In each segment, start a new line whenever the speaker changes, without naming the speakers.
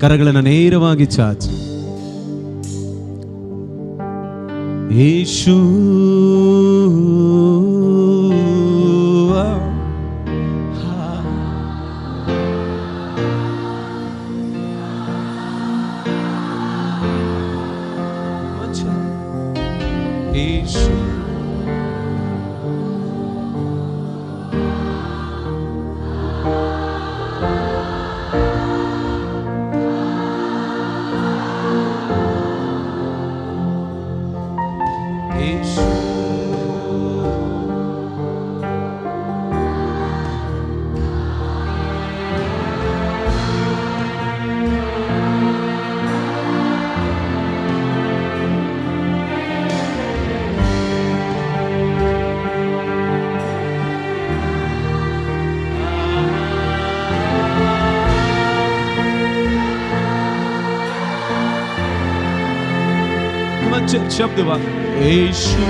ಕರಗಳನ್ನು ನೇರವಾಗಿ ಚಾಚಿ. ಯೇಸು शब्द वा यीशु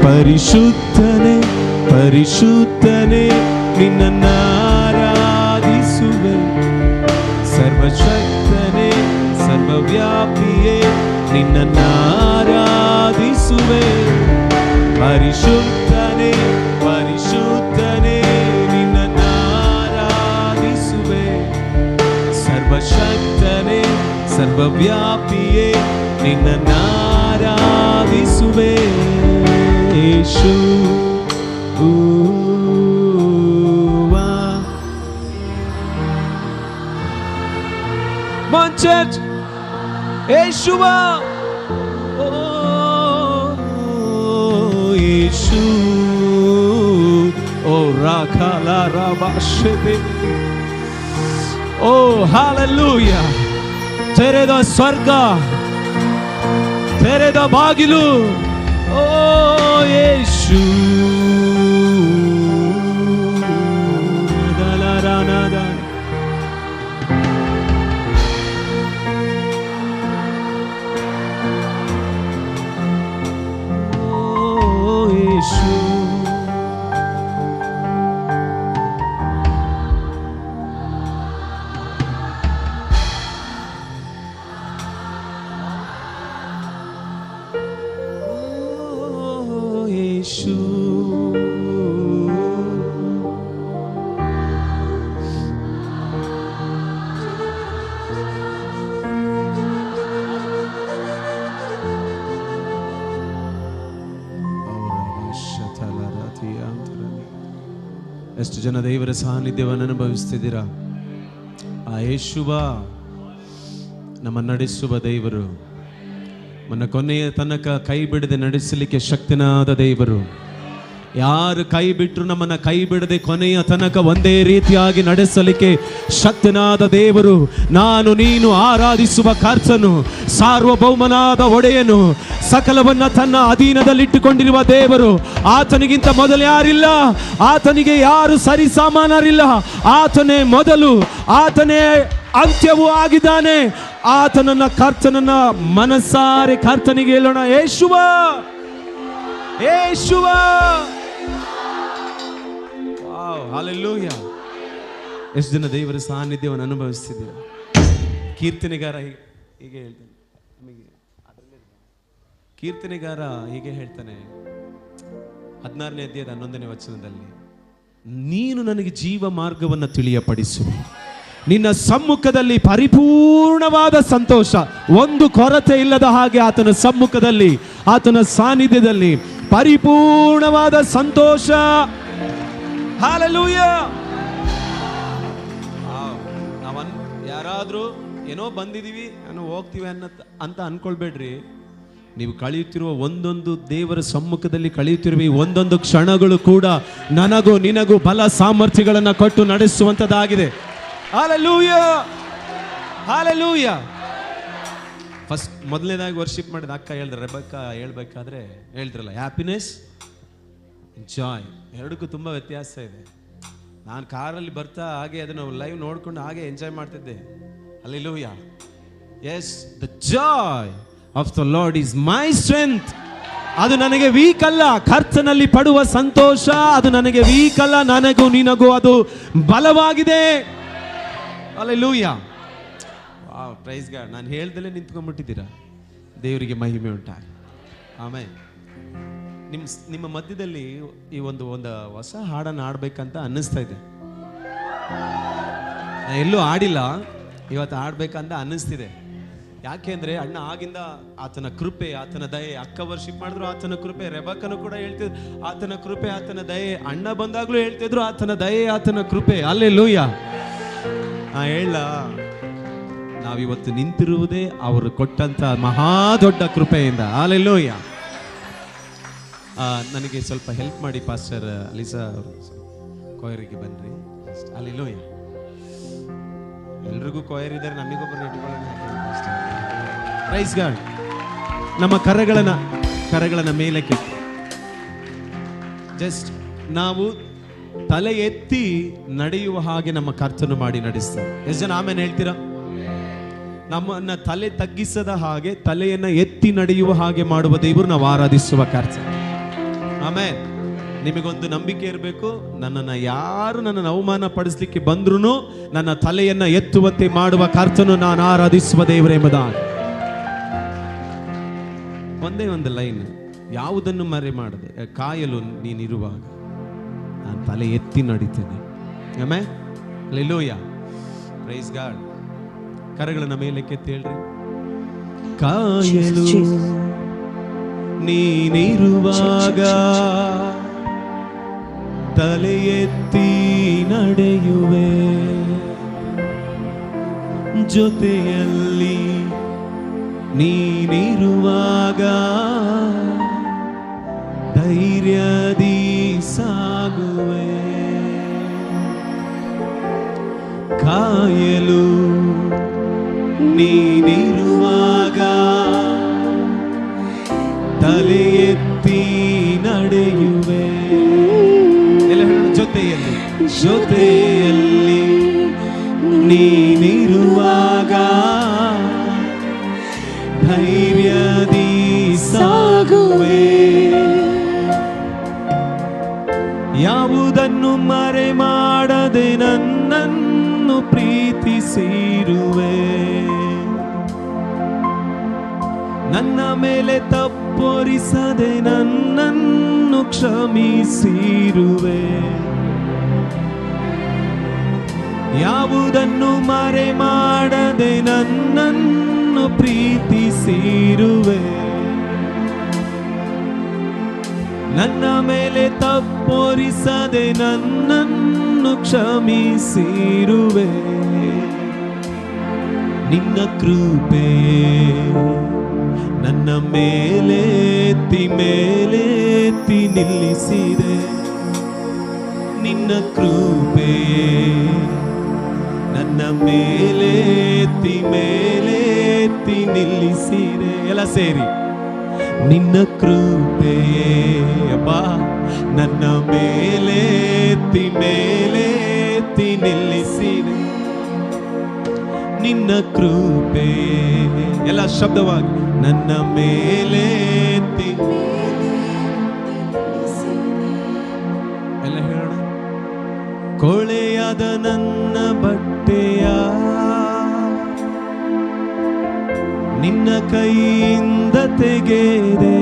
ಪರಿಶುದ್ಧನೇ ಪರಿಶುದ್ಧನೇ ನಿನ್ನನ್ನಾರಾಧಿಸುವೆ, ಸರ್ವಶಕ್ತನೇ ಸರ್ವವ್ಯಾಪಿಯೇ ನಿನ್ನನ್ನಾರಾಧಿಸುವೆ. ಪರಿಶುದ್ಧನೇ ಪರಿಶುದ್ಧನೇ ನಿನ್ನನ್ನಾರಾಧಿಸುವೆ, ಸರ್ವಶಕ್ತನೇ ಸರ್ವವ್ಯಾಪಿಯೇ ನಿನ್ನನ್ನಾರಾಧಿಸುವೆ. ಯೇಸು ಚರ್ಚ್ ಯೇಸುವ ಯೇಸು ಓ ರಾಖಲ ರಬಶೆಬೆ ಓ ಹಾಲೆಲೂಯಾ. ತೆರೆದ ಸ್ವರ್ಗ, ತೆರೆದ ಬಾಗಿಲು, ಓ ಯೇಸು ದಲರನದ ಯೇಸು ಯೇಸು. ಎಷ್ಟು ಜನ ದೇವರ ಸಾನ್ನಿಧ್ಯವನ್ನು ಅನುಭವಿಸ್ತಿದ್ದೀರಾ? ಆ ಯೇಸುವ ನಮ್ಮ ನಡೆಸುವ ದೇವರು, ನನ್ನ ಕೊನೆಯ ತನಕ ಕೈ ಬಿಡದೆ ನಡೆಸಲಿಕ್ಕೆ ಶಕ್ತನಾದ ದೇವರು. ಯಾರು ಕೈ ಬಿಟ್ಟರು ನಮ್ಮನ್ನ ಕೈ ಬಿಡದೆ ಕೊನೆಯ ತನಕ ಒಂದೇ ರೀತಿಯಾಗಿ ನಡೆಸಲಿಕ್ಕೆ ಶಕ್ತನಾದ ದೇವರು. ನಾನು ನೀನು ಆರಾಧಿಸುವ ಕರ್ತನು, ಸಾರ್ವಭೌಮನಾದ ಒಡೆಯನು, ಸಕಲವನ್ನ ತನ್ನ ಅಧೀನದಲ್ಲಿಟ್ಟುಕೊಂಡಿರುವ ದೇವರು. ಆತನಿಗಿಂತ ಮೊದಲು ಯಾರಿಲ್ಲ, ಆತನಿಗೆ ಯಾರು ಸರಿ ಸಮಾನರಿಲ್ಲ. ಆತನೇ ಮೊದಲು, ಆತನೇ ಅಂತ್ಯವೂ ಆಗಿದ್ದಾನೆ. ಆತನನ್ನ ಕರ್ತನನ್ನ ಮನಸಾರೆ ಕರ್ತನಿಗೆ ಹೇಳೋಣ, ಯೇಸುವ ಯೇಸುವ. ಹಲ್ಲೆಲೂಯಾ. ಎಷ್ಟು ಜನ ದೇವರ ಸಾನ್ನಿಧ್ಯವನ್ನು ಅನುಭವಿಸ್ತಿದ್ದೀರ? ಕೀರ್ತನೆಗಾರ ಹೀಗೆ ಹೇಳ್ತಾನೆ, ಕೀರ್ತನೆಗಾರ ಹೀಗೆ ಹೇಳ್ತಾನೆ 16ನೇ ಅಧ್ಯಾಯದ 11ನೇ ವಚನದಲ್ಲಿ, ನೀನು ನನಗೆ ಜೀವ ಮಾರ್ಗವನ್ನು ತಿಳಿಯಪಡಿಸು, ನಿನ್ನ ಸಮ್ಮುಖದಲ್ಲಿ ಪರಿಪೂರ್ಣವಾದ ಸಂತೋಷ, ಒಂದು ಕೊರತೆ ಇಲ್ಲದ ಹಾಗೆ ಆತನ ಸಮ್ಮುಖದಲ್ಲಿ, ಆತನ ಸಾನ್ನಿಧ್ಯದಲ್ಲಿ ಪರಿಪೂರ್ಣವಾದ ಸಂತೋಷ. ಹಲ್ಲೆಲೂಯಾ. ಯಾರಾದ್ರೂ ಏನೋ ಬಂದಿದೀವಿ ಏನೋ ಹೋಗ್ತೀವಿ ಅಂತ ಅನ್ಕೊಳ್ಬೇಡ್ರಿ. ನೀವು ಕಳೆಯುತ್ತಿರುವ ಒಂದೊಂದು ದೇವರ ಸಮ್ಮುಖದಲ್ಲಿ ಕಳೆಯುತ್ತಿರುವ ಈ ಒಂದೊಂದು ಕ್ಷಣಗಳು ಕೂಡ ನನಗೂ ನಿನಗೂ ಬಲ ಸಾಮರ್ಥ್ಯಗಳನ್ನು ಕೊಟ್ಟು ನಡೆಸುವಂತದ್ದಾಗಿದೆ. Hallelujah, hallelujah. ಫಸ್ಟ್ ಮೊದಲನೇದಾಗಿ ವರ್ಷಿಪ್ ಮಾಡಿದ ಅಕ್ಕ ಹೇಳಿದ್ರೆ, ರೆಬೆಕ್ಕಾ ಹೇಳ್ಬೇಕಾದ್ರೆ ಹೇಳಿದ್ರಲ್ಲ, ಹ್ಯಾಪಿನೆಸ್, ಜಾಯ್, ಎರಡಕ್ಕೂ ತುಂಬ ವ್ಯತ್ಯಾಸ ಇದೆ. ನಾನು ಕಾರಲ್ಲಿ ಬರ್ತಾ ಹಾಗೆ ಅದನ್ನು ಲೈವ್ ನೋಡ್ಕೊಂಡು ಹಾಗೆ ಎಂಜಾಯ್ ಮಾಡ್ತಿದ್ದೆ. Hallelujah. Yes, the joy of the Lord is my strength. ಅದು ನನಗೆ ವೀಕ್ ಅಲ್ಲ. ಕರ್ತನಲ್ಲಿ ಪಡುವ ಸಂತೋಷ ಅದು ನನಗೆ ವೀಕ್ ಅಲ್ಲ, ನನಗೂ ನಿನಗೂ ಅದು ಬಲವಾಗಿದೆ. ಹಲ್ಲೆಲೂಯಾ. Wow, praise God. ನಾನು ಹೇಳ್ದಲೇ ನಿಂತ್ಕೊಂಡ್ಬಿಟ್ಟಿದ್ದೀರಾ. ದೇವರಿಗೆ ಮಹಿಮೆ ಉಂಟಾಗಿ. ಆಮೇಲೆ ನಿಮ್ಮ ಮಧ್ಯದಲ್ಲಿ ಈ ಒಂದು ಹೊಸ ಹಾಡನ್ನು ಆಡ್ಬೇಕಂತ ಅನ್ನಿಸ್ತಾ ಇದೆ. ಎಲ್ಲೂ ಆಡಿಲ್ಲ, ಇವತ್ತು ಆಡ್ಬೇಕಂತ ಅನ್ನಿಸ್ತಿದೆ. ಯಾಕೆಂದ್ರೆ ಅಣ್ಣ ಆಗಿಂದ ಆತನ ಕೃಪೆ, ಆತನ ದಯೆ, ಅಕ್ಕ ವರ್ಷಿಪ್ ಮಾಡಿದ್ರು ಆತನ ಕೃಪೆ, ರೆಬೆಕ್ಕನು ಕೂಡ ಹೇಳ್ತಿದ್ರು ಆತನ ಕೃಪೆ, ಆತನ ದಯೆ, ಅಣ್ಣ ಬಂದಾಗ್ಲೂ ಹೇಳ್ತಿದ್ರು ಆತನ ದಯೆ, ಆತನ ಕೃಪೆ. ಹಲ್ಲೆಲೂಯಾ. ಹೇಳ, ನಾವಿವತ್ತು ನಿಂತಿರುವುದೇ ಅವರು ಕೊಟ್ಟಂತ ಮಹಾ ದೊಡ್ಡ ಕೃಪೆಯಿಂದ. ಹಲ್ಲೆಲೂಯಾ. ನನಗೆ ಸ್ವಲ್ಪ ಹೆಲ್ಪ್ ಮಾಡಿ ಪಾಸ್ಟರ್ ಅಲಿಸಾ ಅವರು, ಕೊಯರಿಗೆ ಬನ್ರಿ. ಹಲ್ಲೆಲೂಯಾ. ಎಲ್ರಿಗೂ ಕೊಯರ್ ಇದ್ದಾರೆ, ನಮಗೊಬ್ಬರು ಇಟ್ಕೊಳ್ಳೋಣ. Praise God. ನಮ್ಮ ಕರಗಳನ್ನ ಮೇಲಕ್ಕೆ ಜಸ್ಟ್ ನಾವು ತಲೆ ಎತ್ತಿ ನಡೆಯುವ ಹಾಗೆ ನಮ್ಮ ಕರ್ತನು ಮಾಡಿ ನಡೆಸ್ತಾರೆ. ಎಷ್ಟು ಜನ ಆಮೇಲೆ ಹೇಳ್ತೀರಾ? ನಮ್ಮನ್ನ ತಲೆ ತಗ್ಗಿಸದ ಹಾಗೆ ತಲೆಯನ್ನ ಎತ್ತಿ ನಡೆಯುವ ಹಾಗೆ ಮಾಡುವ ದೇವರು ನಾವು ಆರಾಧಿಸುವ ಕರ್ತ. ಆಮೇಲೆ ನಿಮಗೊಂದು ನಂಬಿಕೆ ಇರಬೇಕು, ನನ್ನನ್ನು ಅವಮಾನ ಪಡಿಸ್ಲಿಕ್ಕೆ ಬಂದ್ರು ನನ್ನ ತಲೆಯನ್ನ ಎತ್ತುವಂತೆ ಮಾಡುವ ಕರ್ತನು ನಾನು ಆರಾಧಿಸುವ ದೇವರೆಂಬುದಾಗಿ. ಒಂದೇ ಒಂದು ಲೈನ್, ಯಾವುದನ್ನು ಮರೆ ಮಾಡದೆ ಕಾಯಲು ನೀನಿರುವಾಗ ನಾನು ತಲೆ ಎತ್ತಿ ನಡೀತೇನೆ. ಆಮೇಲೆ ಹಲ್ಲೆಲೂಯಾ. Praise god. ಕರಗಳನ್ನ ಮೇಲಕ್ಕೆ ಹೇಳ್ರಿ. ಕಾಯಲು ನೀನಿರುವಾಗ ತಲೆ ಎತ್ತಿ ನಡೆಯುವೆ, ಜೊತೆಯಲ್ಲಿ ನೀನಿರುವಾಗ ಧೈರ್ಯದಿ ಸಾಗುವೆ. ಕಾಯಲು ನೀನಿರುವಾಗ ತಲೆ ಎತ್ತಿ ನಡೆಯುವೆ, ಜೊತೆಯಲ್ಲಿ ನೀನಿರುವಾಗ ಧೈರ್ಯದಿ ಸಾಗುವೆ. ಯಾವುದನ್ನು ಮರೆ ಮಾಡದೆ ನನ್ನನ್ನು ಪ್ರೀತಿಸಿರುವೆ, ನನ್ನ ಮೇಲೆ ತಪ್ಪೊರಿಸದೆ ನನ್ನನ್ನು ಕ್ಷಮಿಸಿರುವೆ. ಯಾವುದನ್ನು ಮರೆ ಮಾಡದೆ ನನ್ನನ್ನು ಪ್ರೀತಿಸಿರುವೆ. ನನ್ನ ಮೇಲೆ ತಪ್ಪೊರಿಸದೆ ನನ್ನನ್ನು ಕ್ಷಮಿಸಿರುವೆ. ನಿನ್ನ ಕೃಪೆಯೇ ನನ್ನ ಮೇಲೆತ್ತಿ ನಿಲ್ಲಿಸಿದೆ. ನಿನ್ನ ಕೃಪೆಯೇ ನನ್ನ ಮೇಲೆತ್ತಿ ನಿಲ್ಲಿಸಿದೆ. ಎಲ್ಲ ಸೇರಿ, ನಿನ್ನ ಕೃಪೆಯೇ ಅಪ್ಪ ನನ್ನ ಮೇಲೆತ್ತಿ ನಿಲ್ಲಿಸಿದೆ. ನಿನ್ನ ಕೃಪೆಯೇ ಎಲ್ಲ ಶಬ್ದವಾಗಿ ನನ್ನ ಮೇಲೆತ್ತಿ. ಎಲ್ಲ ಹೇಳೋಣ. ಕೊಳೆಯಾದ ನನ್ನ ಬಟ್ಟೆಯ ನಿನ್ನ ಕೈಯಿಂದ ತೆಗೆದೆ.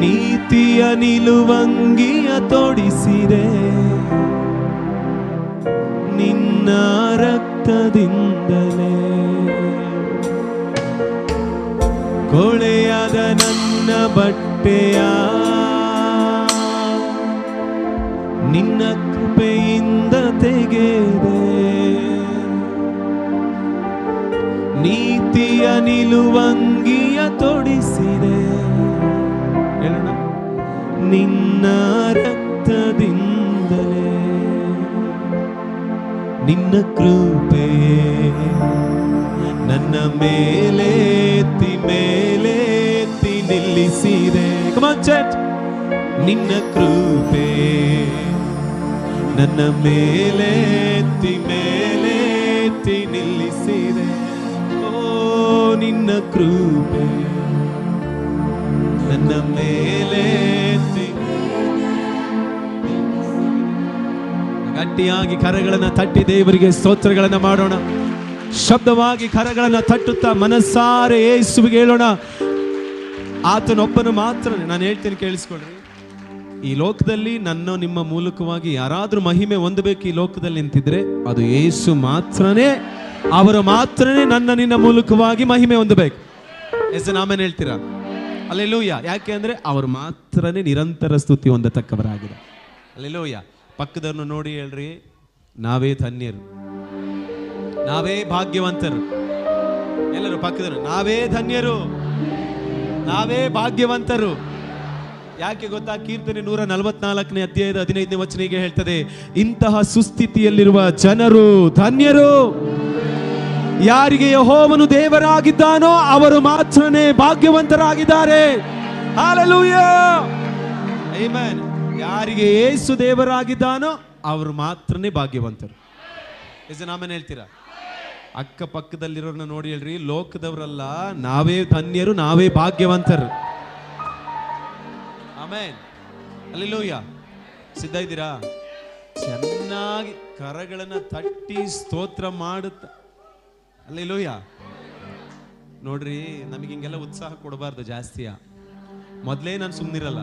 ನೀತಿಯ ನಿಲುವಂಗಿಯ ತೊಡಿಸಿದೆ. ನಿನ್ನ ರಕ್ತದಿಂದಲೇ ಕೊಳೆಯಾದ ನನ್ನ ಬಟ್ಟೆಯ ನಿನ್ನ ಕೃಪೆಯಿಂದ ತೆಗೆದೆ. ನೀತಿಯ ನಿಲುವಂಗಿಯ ತೊಡಿಸಿದೆ. ಹೇಳೋಣ. ನಿನ್ನ ರಕ್ತದಿಂದಲೇ ನಿನ್ನ ಕೃಪೆಯೇ ನನ್ನ ಮೇಲೆತ್ತಿ ನಿಲ್ಲಿಸಿದೆ. Come on, church. ನಿನ್ನ ಕೃಪೆಯೇ ನನ್ನ ಮೇಲೆತ್ತಿ ನಿಲ್ಲಿಸಿದೆ. ಓ ನಿನ್ನ ಕೃಪೆ ನನ್ನ ಮೇಲೆತ್ತಿ. ಗಟ್ಟಿಯಾಗಿ ಕರಗಳನ್ನ ತಟ್ಟಿ ದೇವರಿಗೆ ಸ್ತೋತ್ರಗಳನ್ನ ಮಾಡೋಣ. ಶಬ್ದವಾಗಿ ಕರಗಳನ್ನ ತಟ್ಟುತ್ತಾ ಮನಸ್ಸಾರೆ ಯೇಸುವಿಗೆ ಹೇಳೋಣ. ಆತನೊಬ್ಬನು ಮಾತ್ರ. ನಾನು ಹೇಳ್ತೇನೆ, ಕೇಳಿಸ್ಕೊಳ್ರಿ. ಈ ಲೋಕದಲ್ಲಿ ನನ್ನ ನಿಮ್ಮ ಮೂಲಕವಾಗಿ ಯಾರಾದ್ರೂ ಮಹಿಮೆ ಹೊಂದಬೇಕು ಈ ಲೋಕದಲ್ಲಿ ಅಂತಿದ್ರೆ ಅದು ಯೇಸು ಮಾತ್ರನೇ. ಅವರು ಮಾತ್ರನೇ ನನ್ನ ನಿನ್ನ ಮೂಲಕವಾಗಿ ಮಹಿಮೆ ಹೊಂದಬೇಕು. ಎಷ್ಟು ನಾಮೇನು ಹೇಳ್ತೀರಾ? ಅಲ್ಲೆಲ್ಲೂಯ್ಯ. ಯಾಕೆ ಅಂದ್ರೆ ಅವರು ಮಾತ್ರನೇ ನಿರಂತರ ಸ್ತುತಿ ಹೊಂದತಕ್ಕವರಾಗಿದೆ. ಅಲ್ಲೆಲ್ಲೂಯ್ಯ. ಪಕ್ಕದವ್ರನ್ನು ನೋಡಿ ಹೇಳ್ರಿ, ನಾವೇ ಧನ್ಯರು, ನಾವೇ ಭಾಗ್ಯವಂತರು. ಎಲ್ಲರೂ ಪಕ್ಕದವರು ನಾವೇ ಧನ್ಯರು, ನಾವೇ ಭಾಗ್ಯವಂತರು. ಯಾಕೆ ಗೊತ್ತಾ? ಕೀರ್ತನೆ 144ನೇ ಅಧ್ಯಾಯದ 15ನೇ ವಚನ ಹೀಗೆ ಹೇಳ್ತದೆ, ಇಂತಹ ಸುಸ್ಥಿತಿಯಲ್ಲಿರುವ ಜನರು ಧನ್ಯರು. ಯಾರಿಗೆ ಯೆಹೋವನು ದೇವರಾಗಿದ್ದಾನೋ ಅವರು ಮಾತ್ರನೇ ಭಾಗ್ಯವಂತರಾಗಿದ್ದಾರೆ. Hallelujah, amen. ಯಾರಿಗೆ ಯೇಸು ದೇವರಾಗಿದ್ದಾನೋ ಅವರು ಮಾತ್ರನೇ ಭಾಗ್ಯವಂತರು. ಎಷ್ಟು ನಾಮೇನು ಹೇಳ್ತೀರಾ? ಅಕ್ಕ ಪಕ್ಕದಲ್ಲಿರೋರನ್ನ ನೋಡಿ ಹೇಳ್ರಿ, ಲೋಕದವರಲ್ಲ, ನಾವೇ ಧನ್ಯರು, ನಾವೇ ಭಾಗ್ಯವಂತರು. ಆಮೆನ್. ಹಲ್ಲೆಲೂಯಾ. ಸಿದ್ಧ ಇದ್ದೀರಾ? ಚೆನ್ನಾಗಿ ಕರಗಳನ್ನ ತಟ್ಟಿ ಸ್ತೋತ್ರ ಮಾಡುತ್ತ. ಹಲ್ಲೆಲೂಯಾ. ನೋಡ್ರಿ, ನಮಗೆ ಹಿಂಗೆಲ್ಲ ಉತ್ಸಾಹ ಕೊಡಬಾರ್ದು ಜಾಸ್ತಿಯ. ಮೊದಲೇ ನಾನು ಸುಮ್ಮನಿರಲ್ಲ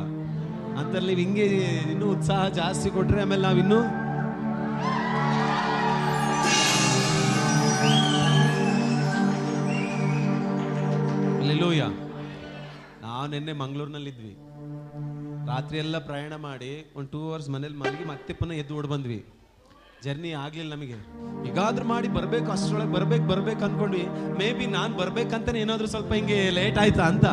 ಅಂತಲ್ಲಿ ಹಿಂಗೆ ಇನ್ನೂ ಉತ್ಸಾಹ ಜಾಸ್ತಿ ಕೊಟ್ರೆ ಆಮೇಲೆ ನಾವಿನ್ನೂ ಹಲ್ಲೆಲೂಯಾ. ನಾವು ನಿನ್ನೆ ಮಂಗಳೂರಿನಲ್ಲಿದ್ವಿ. ರಾತ್ರಿ ಎಲ್ಲ ಪ್ರಯಾಣ ಮಾಡಿ ಒಂದು 2 hours ಮನೇಲಿ ಮಲಗಿ ಮತ್ತೆ ಪುನಃ ಎದ್ದು ಓಡ್ ಬಂದ್ವಿ. ಜರ್ನಿ ಆಗ್ಲಿಲ್ಲ ನಮಗೆ. ಈಗಾದ್ರೂ ಮಾಡಿ ಬರ್ಬೇಕು, ಅಷ್ಟರೊಳಗೆ ಬರ್ಬೇಕು ಅನ್ಕೊಂಡ್ವಿ. ಮೇ ಬಿ ನಾನು ಬರ್ಬೇಕಂತಾನೆ ಏನಾದ್ರು ಸ್ವಲ್ಪ ಹಿಂಗೆ ಲೇಟ್ ಆಯ್ತಾ ಅಂತ.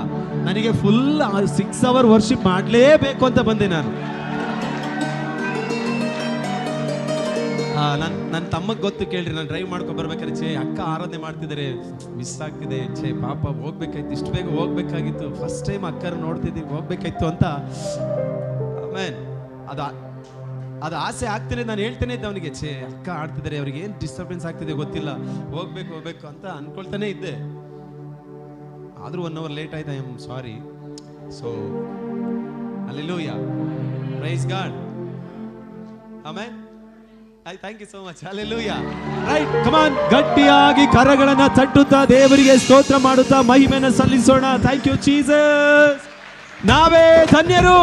ನನಗೆ ಫುಲ್ 6 hour ವರ್ಷಿಪ್ ಮಾಡಲೇಬೇಕು ಅಂತ ಬಂದೆ ನಾನು. ನನ್ನ ತಮ್ಮಗ್ ಗೊತ್ತು, ಕೇಳ್ರಿ, ನಾನು ಡ್ರೈವ್ ಮಾಡ್ಕೊಂಡು ಬರ್ಬೇಕಾದ್ರೆ, ಛೇ ಅಕ್ಕ ಆರಾಧನೆ ಮಾಡ್ತಿದ್ದಾರೆ, ಮಿಸ್ ಆಗ್ತಿದೆ, ಛೇ ಪಾಪ ಹೋಗ್ಬೇಕಾಯ್ತು, ಇಷ್ಟು ಬೇಗ ಹೋಗ್ಬೇಕಾಗಿತ್ತು, ಫಸ್ಟ್ ಟೈಮ್ ಅಕ್ಕರು ನೋಡ್ತಿದ್ದೀವಿ, ಹೋಗ್ಬೇಕಾಯ್ತು ಅಂತ. ಆಮೇನ್ ಅದು ಆಸೆ ಆಗ್ತೇನೆ. ನಾನು ಹೇಳ್ತೇನೆ ಇದ್ದೆ ಅವನಿಗೆ, ಛೇ ಅಕ್ಕ ಆಡ್ತಿದ್ದಾರೆ, ಅವ್ರಿಗೆ ಏನು ಡಿಸ್ಟರ್ಬೆನ್ಸ್ ಆಗ್ತಿದೆ ಗೊತ್ತಿಲ್ಲ, ಹೋಗ್ಬೇಕು ಅಂತ ಅನ್ಕೊಳ್ತಾನೆ ಇದ್ದೆ. ಆದ್ರೂ 1 hour ಲೇಟ್ ಆಯ್ತು. I am sorry. So hallelujah, praise God. Amen. Thank you so much. Hallelujah. Right, come on, ಗಟ್ಟಿಯಾಗಿ ಕರಗಳನ್ನ ತಟ್ಟುತ್ತಾ ದೇವರಿಗೆ ಸ್ತೋತ್ರ ಮಾಡುತ್ತಾ ಮಹಿಮೆಯನ್ನು ಸಲ್ಲಿಸೋಣ. Thank you Jesus. ನಾವೇ ಧನ್ಯರು.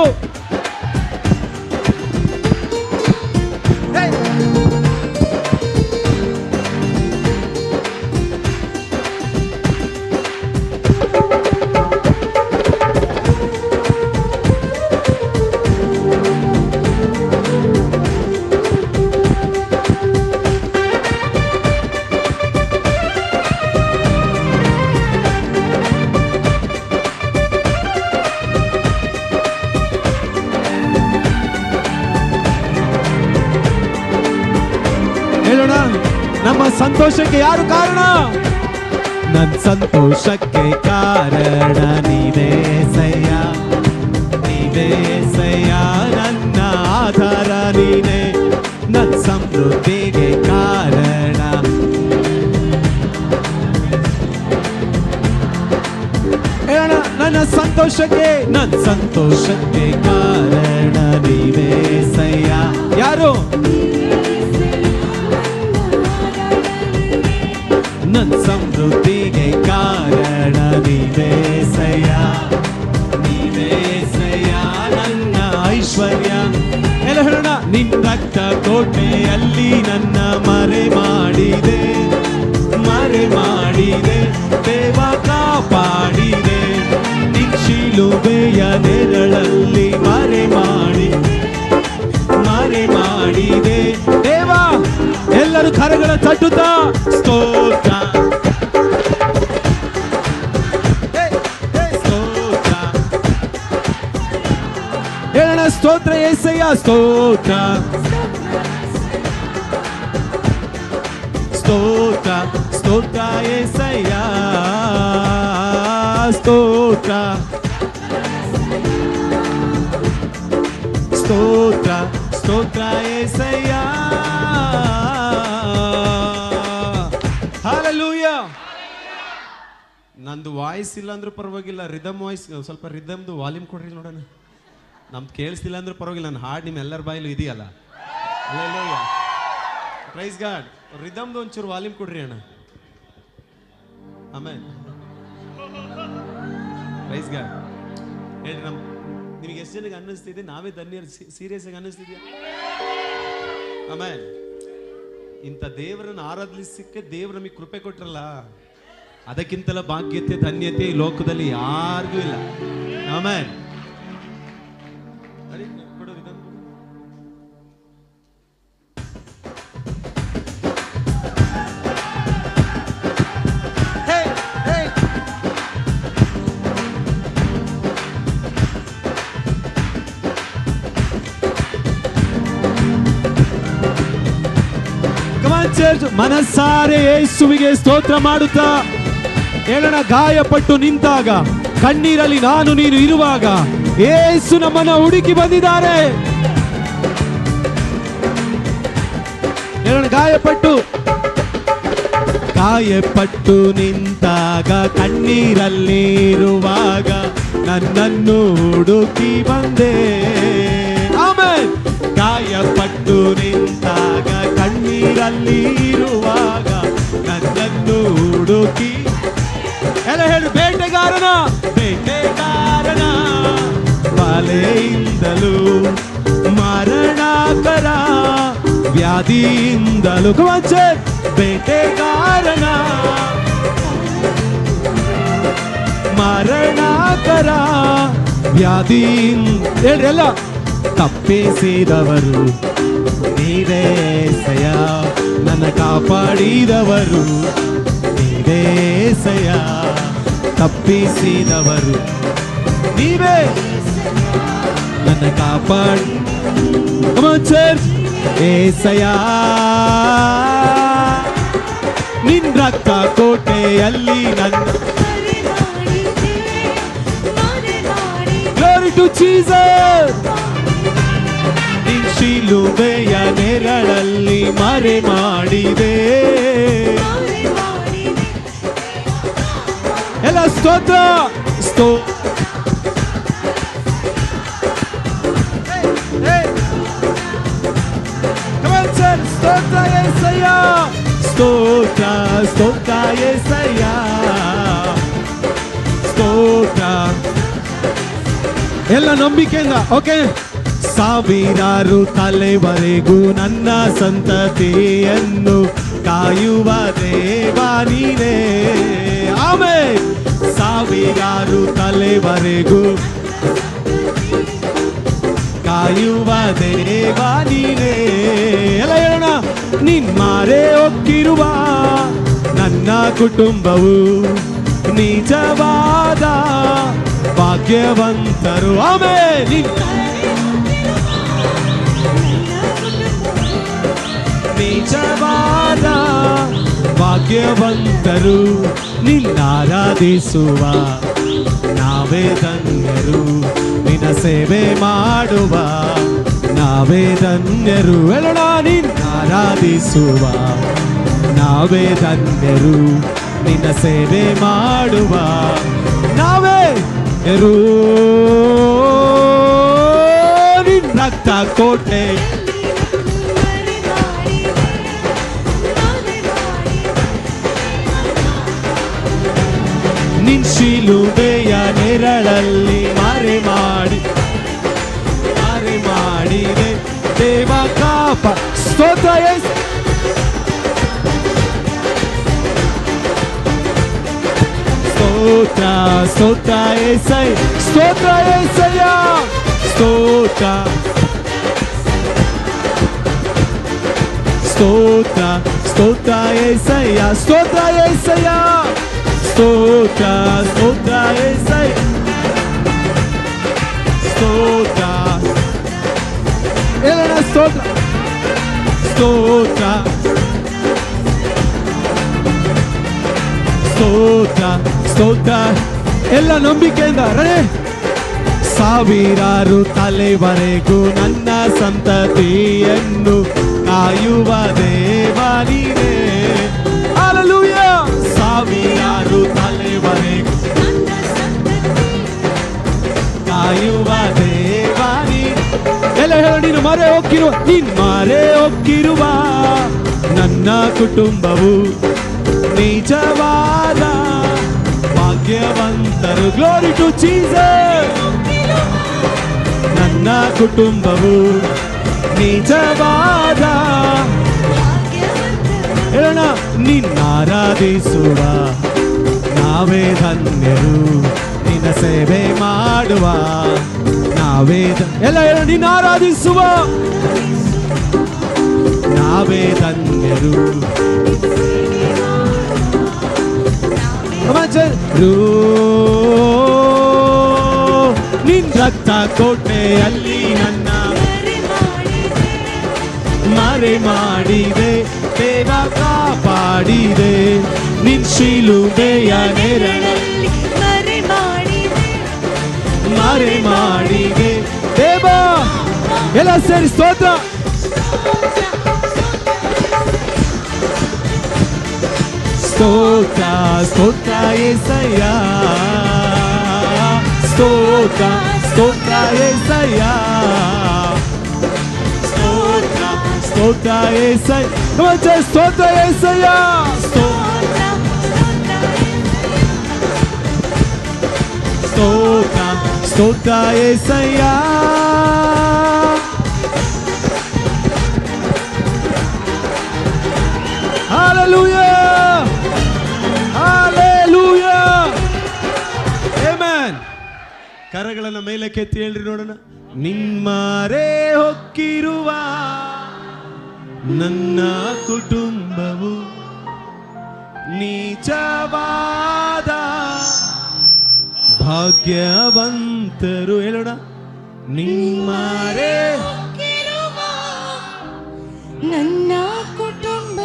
ಹೇಳೋಣ, ನಮ್ಮ ಸಂತೋಷಕ್ಕೆ ಯಾರು ಕಾರಣ? ನನ್ನ ಸಂತೋಷಕ್ಕೆ ಕಾರಣ ನೀವೇ ಸಯ್ಯ, ನೀವೇ ಸಯ್ಯ, ನನ್ನ ಆಧಾರ ನೀನೇ, ನನ್ನ ಸಮೃದ್ಧಿಗೆ ಕಾರಣ. ಹೇಳೋಣ, ನನ್ನ ಸಂತೋಷಕ್ಕೆ ಕಾರಣ ನೀವೇ ಸಯ್ಯ. ಯಾರು? ನನ್ನ ಸಮೃದ್ಧಿಗೆ ಕಾರಣ ನೀವೇ ಸಯ್ಯ, ನೀವೇ ಸಯ್ಯ, ನನ್ನ ಐಶ್ವರ್ಯ. ಎಲ್ಲ ಹೇಳೋಣ, ನಿನ್ನ ರಕ್ತ ಕೋಟೆಯಲ್ಲಿ ನನ್ನ ಮರೆ ಮಾಡಿದೆ, ಮರೆ ಮಾಡಿದೆ, ದೇವ ಕಾಪಾಡಿದೆ, ನಿನ್ನ ಶಿಲುಬೆಯ ನೆರಳಲ್ಲಿ ಮರೆ ಮಾಡಿದೆ ದೇವ. ಎಲ್ಲರೂ ಕರಗಳ ತಟ್ಟುತ್ತಾ ಸ್ತೋತ್ರ, ಸ್ತೋತ್ರ ಹೇಳೋಣ. ಸ್ತೋತ್ರ యేసయ్య, ಸ್ತೋತ್ರ, ಸ್ತೋತ್ರ, ಸ್ತೋತ್ರ యేసయ్య, ಸ್ತೋತ್ರ, ಸ್ತೋತ್ರ, ಸ್ತೋತ್ರ యేసయ్య. ಹಲ್ಲೆಲೂಯಾ. ನಂದು ವಾಯ್ಸ್ ಇಲ್ಲ ಅಂದ್ರೂ ಪರವಾಗಿಲ್ಲ, ರಿದಮ್ ವಾಯ್ಸ್, ಸ್ವಲ್ಪ ರಿದಮ್ದು ವಾಲ್ಯೂಮ್ ಕೊಡ್ರಿ ನೋಡೋಣ. ನಮ್ದು ಕೇಳಿಸ್ತಿಲ್ಲ ಅಂದ್ರೂ ಪರವಾಗಿಲ್ಲ, ನನ್ನ ಹಾಡು ನಿಮ್ಮೆಲ್ಲರ ಬಾಯಲ್ಲೂ ಇದೆಯಲ್ಲ. Hallelujah, praise god. ರಿದಮ್ದು ಒಂಚೂರು ವಾಲ್ಯೂಮ್ ಕೊಡ್ರಿ ಅಣ್ಣ. ಆಮೇಲೆ ಪ್ರೈಸ್ ಗಾಡ್. ಹೇಳ್ರಿ, ನಿಮಗೆ ಎಷ್ಟು ಜನಕ್ಕೆ ಅನ್ನಿಸ್ತಿದೆ ನಾವೇ ಧನ್ಯರು? ಸೀರಿಯಸ್ ಆಗಿ ಅನ್ನಿಸ್ತಿದ್ಯಾ? ಆಮೇಲೆ ಇಂಥ ದೇವರನ್ನು ಆರಾಧಿಸಲಿಕ್ಕೆ ದೇವರು ನಮಗೆ ಕೃಪೆ ಕೊಟ್ರಲ್ಲ, ಅದಕ್ಕಿಂತಲ ಭಾಗ್ಯತೆ ಧನ್ಯತೆ ಈ ಲೋಕದಲ್ಲಿ ಯಾರಿಗೂ ಇಲ್ಲ. ಆಮೇಲೆ ಮನಸ್ಸಾರೆ ಯೇಸುವಿಗೆ ಸ್ತೋತ್ರ ಮಾಡುತ್ತಾ ಹೇಳೋಣ. ಗಾಯಪಟ್ಟು ನಿಂತಾಗ, ಕಣ್ಣೀರಲ್ಲಿ ನಾನು ನೀನು ಇರುವಾಗ ಯೇಸು ನಮ್ಮನ್ನ ಹುಡುಕಿ ಬಂದಿದ್ದಾರೆ. ಹೇಳೋಣ, ಗಾಯಪಟ್ಟು ನಿಂತಾಗ, ಕಣ್ಣೀರಲ್ಲಿ ಇರುವಾಗ ನನ್ನನ್ನು ಹುಡುಕಿ ಬಂದೆ. ಆಮೇಲೆ ಗಾಯಪಟ್ಟು ನಿಂತಾಗ, ಕಣ್ಣೀರಲ್ಲಿ ಇರುವಾಗ ನನ್ನನ್ನು ಹುಡುಕಿ. ಎಲ್ಲ ಹೇಳು, ಬೇಟೆಗಾರನ ಬಲೆಯಿಂದಲೂ ಮರಣಕರ ವ್ಯಾಧಿಯಿಂದಲೂ, ಬೇಟೆಗಾರನ ಮರಣಕರ ವ್ಯಾಧಿಯಿಂದ ಹೇಳ್ರಿ ಎಲ್ಲ. ತಪ್ಪಿಸಿದವರು ನೀವೇ ಸಯ, ನನ್ನ ಕಾಪಾಡಿದವರು ನೀವೇ ಸಯ. ತಪ್ಪಿಸಿದವರು ನೀವೇ, ನನ್ನ ಕಾಪಾಡಿ ಏಸಯ. ನಿನ್ ರಕ್ತ ಕೋಟೆಯಲ್ಲಿ ನನ್ನ ಗ್ಲೋರಿ ಟು ಜೀಸಸ್. ನಿನ್ ಶಿಲುಬೆಯ ನೆರಳಲ್ಲಿ ಮರೆ ಮಾಡಿದೆ. ಎಲ್ಲ ಸ್ತೋತ್ರ, Come on, church. ಸ್ತೋತ್ರ యేసయ్య, ಸ್ತೋತ್ರ ಸ್ತೋತ್ರ యేసయ్య, ಸ್ತೋತ್ರ. ಎಲ್ಲ ನಂಬಿಕೆಯಿಂದ ಓಕೆ. ಸಾವಿರಾರು ತಲೆವರೆಗೂ ನನ್ನ ಸಂತತಿಯನ್ನು ಕಾಯುವ ದೇವ ನೀನೇ. ಆಮೆನ್. ಸಾವಿರಾರು ತಲೆವರೆಗೂ ಕಾಯುವ ದೇವ ನೀನೇ. ಎಲ್ಲ ಹೇಳೋಣ. ನಿನ್ಮಾರೆ ಒಕ್ಕಿರುವ ನನ್ನ ಕುಟುಂಬವು ನಿಜವಾದ ಭಾಗ್ಯವಂತರು. ಆಮೆನ್. ನಿಜವಾದ ಭಾಗ್ಯವಂತರು, ನಿನ್ನಾರಾಧಿಸುವ ನಾವೇ ಧನ್ಯರು, ನಿನ್ನ ಸೇವೆ ಮಾಡುವ ನಾವೇ ಧನ್ಯರು. ಹೇಳೋಣ. ನಿನ್ನಾರಾಧಿಸುವ ನಾವೇ ಧನ್ಯರು, ನಿನ್ನ ಸೇವೆ ಮಾಡುವ ನಾವೇ ಧನ್ಯರು. ನಿನ್ನ ರಕ್ತ ಕೋಟೆ ನಿನ್ ಶಿಲುಬೆಯ ನೆರಳಲ್ಲಿ ಮರೆ ಮಾಡಿದೆ ದೇವ ಕಾಪ. ಸ್ತೋತ್ರ ಸ್ತೋತ್ರ ಸ್ತೋತ್ರ యేసయ్య, ಸ್ತೋತ್ರ యేసయ్య, ಸ್ತೋತ್ರ ಸ್ತೋತ್ರ ಸ್ತೋತ್ರ యేసయ్య, ಸ್ತೋತ್ರ యేసయ్య, ಸ್ತೋತ್ರ ಸ್ತೋತ್ರ యేసయ్య, ಸ್ತೋತ್ರ. ಹೇಳೋಣ. ಸ್ತೋತ್ರ ಸ್ತೋತ್ರ ಸ್ತೋತ್ರ ಸ್ತೋತ್ರ. ಎಲ್ಲ ನಂಬಿಕೆಯಿಂದ ರೆಡಿ. ಸಾವಿರಾರು ತಲೆವರೆಗೂ ನನ್ನ ಸಂತತಿಯನ್ನು ಕಾಯುವ ದೇವ ನೀನೇ. ಹಲ್ಲೆಲೂಯಾ. ಸಾವಿರಾರು ತಲೆವರೆಗೂ ಕಾಯುವ ದೇವ ನೀನೇ. ಎಲ್ಲ ಹೇಳು. ನೀನು ಮರೆ ಹೊಕ್ಕಿರುವ ನನ್ನ ಕುಟುಂಬವು ನಿಜವಾದ ಭಾಗ್ಯವಂತರು. Glory to Jesus. ನನ್ನ ಕುಟುಂಬವು ನಿಜವಾದ. ಹೇಳೋಣ. ನಿನ್ನಾರಾಧಿಸುವ ನಾವೇ ಧನ್ಯರು, ನಿನ್ನ ಸೇವೆ ಮಾಡುವ ನಾವೇ. ಎಲ್ಲ ಹೇಳೋಣ. ನಿನ್ನಾರಾಧಿಸುವ ನಾವೇ ಧನ್ಯರು. ನಿನ್ ರಕ್ತ ಕೋಟೆಯಲ್ಲಿ ನನ್ನ ಮರೆ ಮಾಡಿದೆ ದೇವ ಕಾಪಾಡಿದೆ. ನಿನ್ ಶಿಲುಬೆಯ ನೆರಳಲ್ಲಿ ಮರೆ ಮಾಡಿದೆ ದೇವ. ಎಲ್ಲ ಸೇರಿ ಸ್ತೋತ್ರ. ಸ್ತೋತ್ರ ಸ್ತೋತ್ರ యేసయ్య, ಸ್ತೋತ್ರ ಸ್ತೋತ್ರ యేసయ్య, ಸ್ತೋತ್ರ ಸ್ತೋತ್ರ యేసయ్య. ಸ್ತೋತ್ರ యేసయ్య, ಸ್ತೋತ್ರ ಸ್ತೋತ್ರ యేసయ్య. Hallelujah. Hallelujah. Amen. ಕರಗಳನ್ನ ಮೇಲೆ ಕೆತ್ತಿ ಹೇಳ್ರಿ ನೋಡೋಣ. ನಿಮ್ಮರೆ ಹೊಕ್ಕಿರುವ ನನ್ನ ಕುಟುಂಬವು ನಿಜವಾದ ಭಾಗ್ಯವಂತರು. ಹೇಳೋಣ. ನಿಮ್ಮರೆ
ನನ್ನ ಕುಟುಂಬ